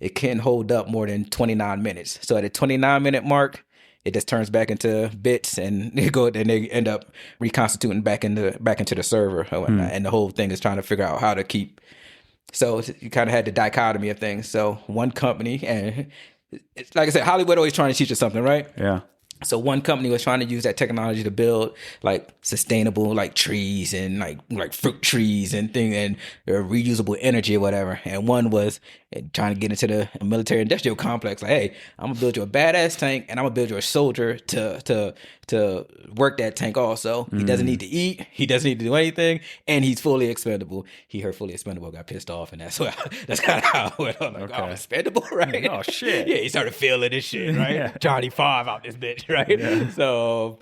B: it can't hold up more than 29 minutes. So at the 29-minute mark, it just turns back into bits, and they end up reconstituting back into the server or whatnot. And the whole thing is trying to figure out how to keep. So you kind of had the dichotomy of things. So one company, and it's, like I said, Hollywood always trying to teach us something, right?
A: Yeah.
B: So one company was trying to use that technology to build like sustainable like trees and like fruit trees and reusable energy or whatever. And one was trying to get into the military industrial complex. Like, hey, I'm gonna build you a badass tank, and I'm gonna build you a soldier to work that tank also. He doesn't need to eat. He doesn't need to do anything, and he's fully expendable. He heard fully expendable, got pissed off, and that's kind of how it went on. Like, oh, expendable, right?
A: Oh shit.
B: Yeah, he started feeling this shit, right?
A: Yeah.
B: Johnny Five out this bitch, right? Yeah. So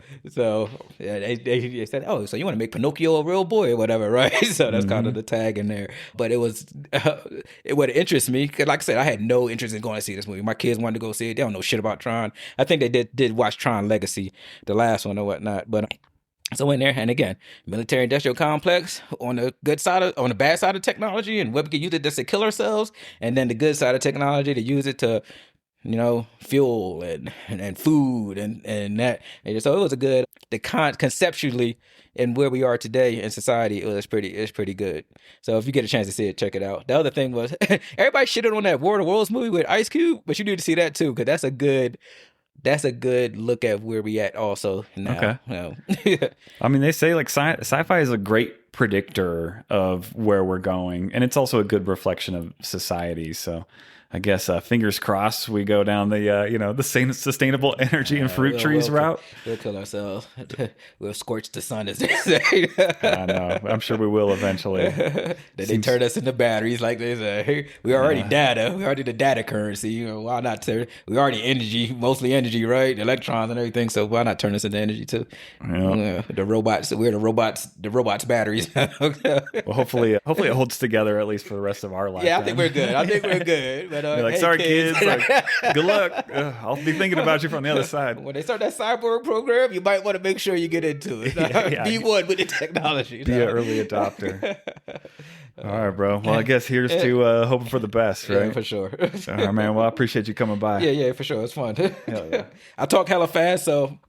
B: yeah, they said, oh, so you want to make Pinocchio a real boy or whatever, right? So that's kind of the tag in there. But it was what interests me, because like I said, I had no interest in going to see this movie. My kids wanted to go see it. They don't know shit about Tron. I think they did watch Tron Legacy, the last one or whatnot, but. So in there, and again, military industrial complex on the bad side of technology, and what we can use it just to kill ourselves, and then the good side of technology to use it to, fuel and food and that. And so it was a good conceptually, and where we are today in society, it's pretty good. So if you get a chance to see it, check it out. The other thing was everybody shitted on that War of the Worlds movie with Ice Cube, but you need to see that too, because that's a good look at where we at also now.
A: Okay. I mean, they say like sci-fi is a great predictor of where we're going, and it's also a good reflection of society. So I guess fingers crossed we go down the same sustainable energy and fruit trees route.
B: We'll kill ourselves. We'll scorch the sun, as they say.
A: I know. I'm sure we will eventually.
B: They turn us into batteries, like they say. Hey, we already data. We already the data currency. Why not turn? We already energy, mostly energy, right? Electrons and everything. So why not turn us into energy too? Yeah. The robots. We're the robots. The robots' batteries.
A: Well, hopefully it holds together at least for the rest of our life.
B: Yeah, I think we're good. But,
A: you're like, hey, sorry, kids. Like, good luck. I'll be thinking about you from the other side.
B: When they start that cyborg program, you might want to make sure you get into it. Be one with the technology.
A: Be an early adopter. All right, bro. Well, I guess here's to hoping for the best, right?
B: Yeah, for sure.
A: All right, man. Well, I appreciate you coming by.
B: Yeah, for sure. It's fun.
A: Hell yeah.
B: I talk hella fast, so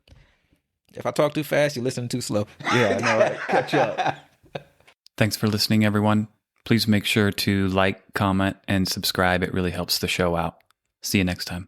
B: if I talk too fast, you listen too slow.
A: Yeah, I know. Right? Catch up. Thanks for listening, everyone. Please make sure to like, comment, and subscribe. It really helps the show out. See you next time.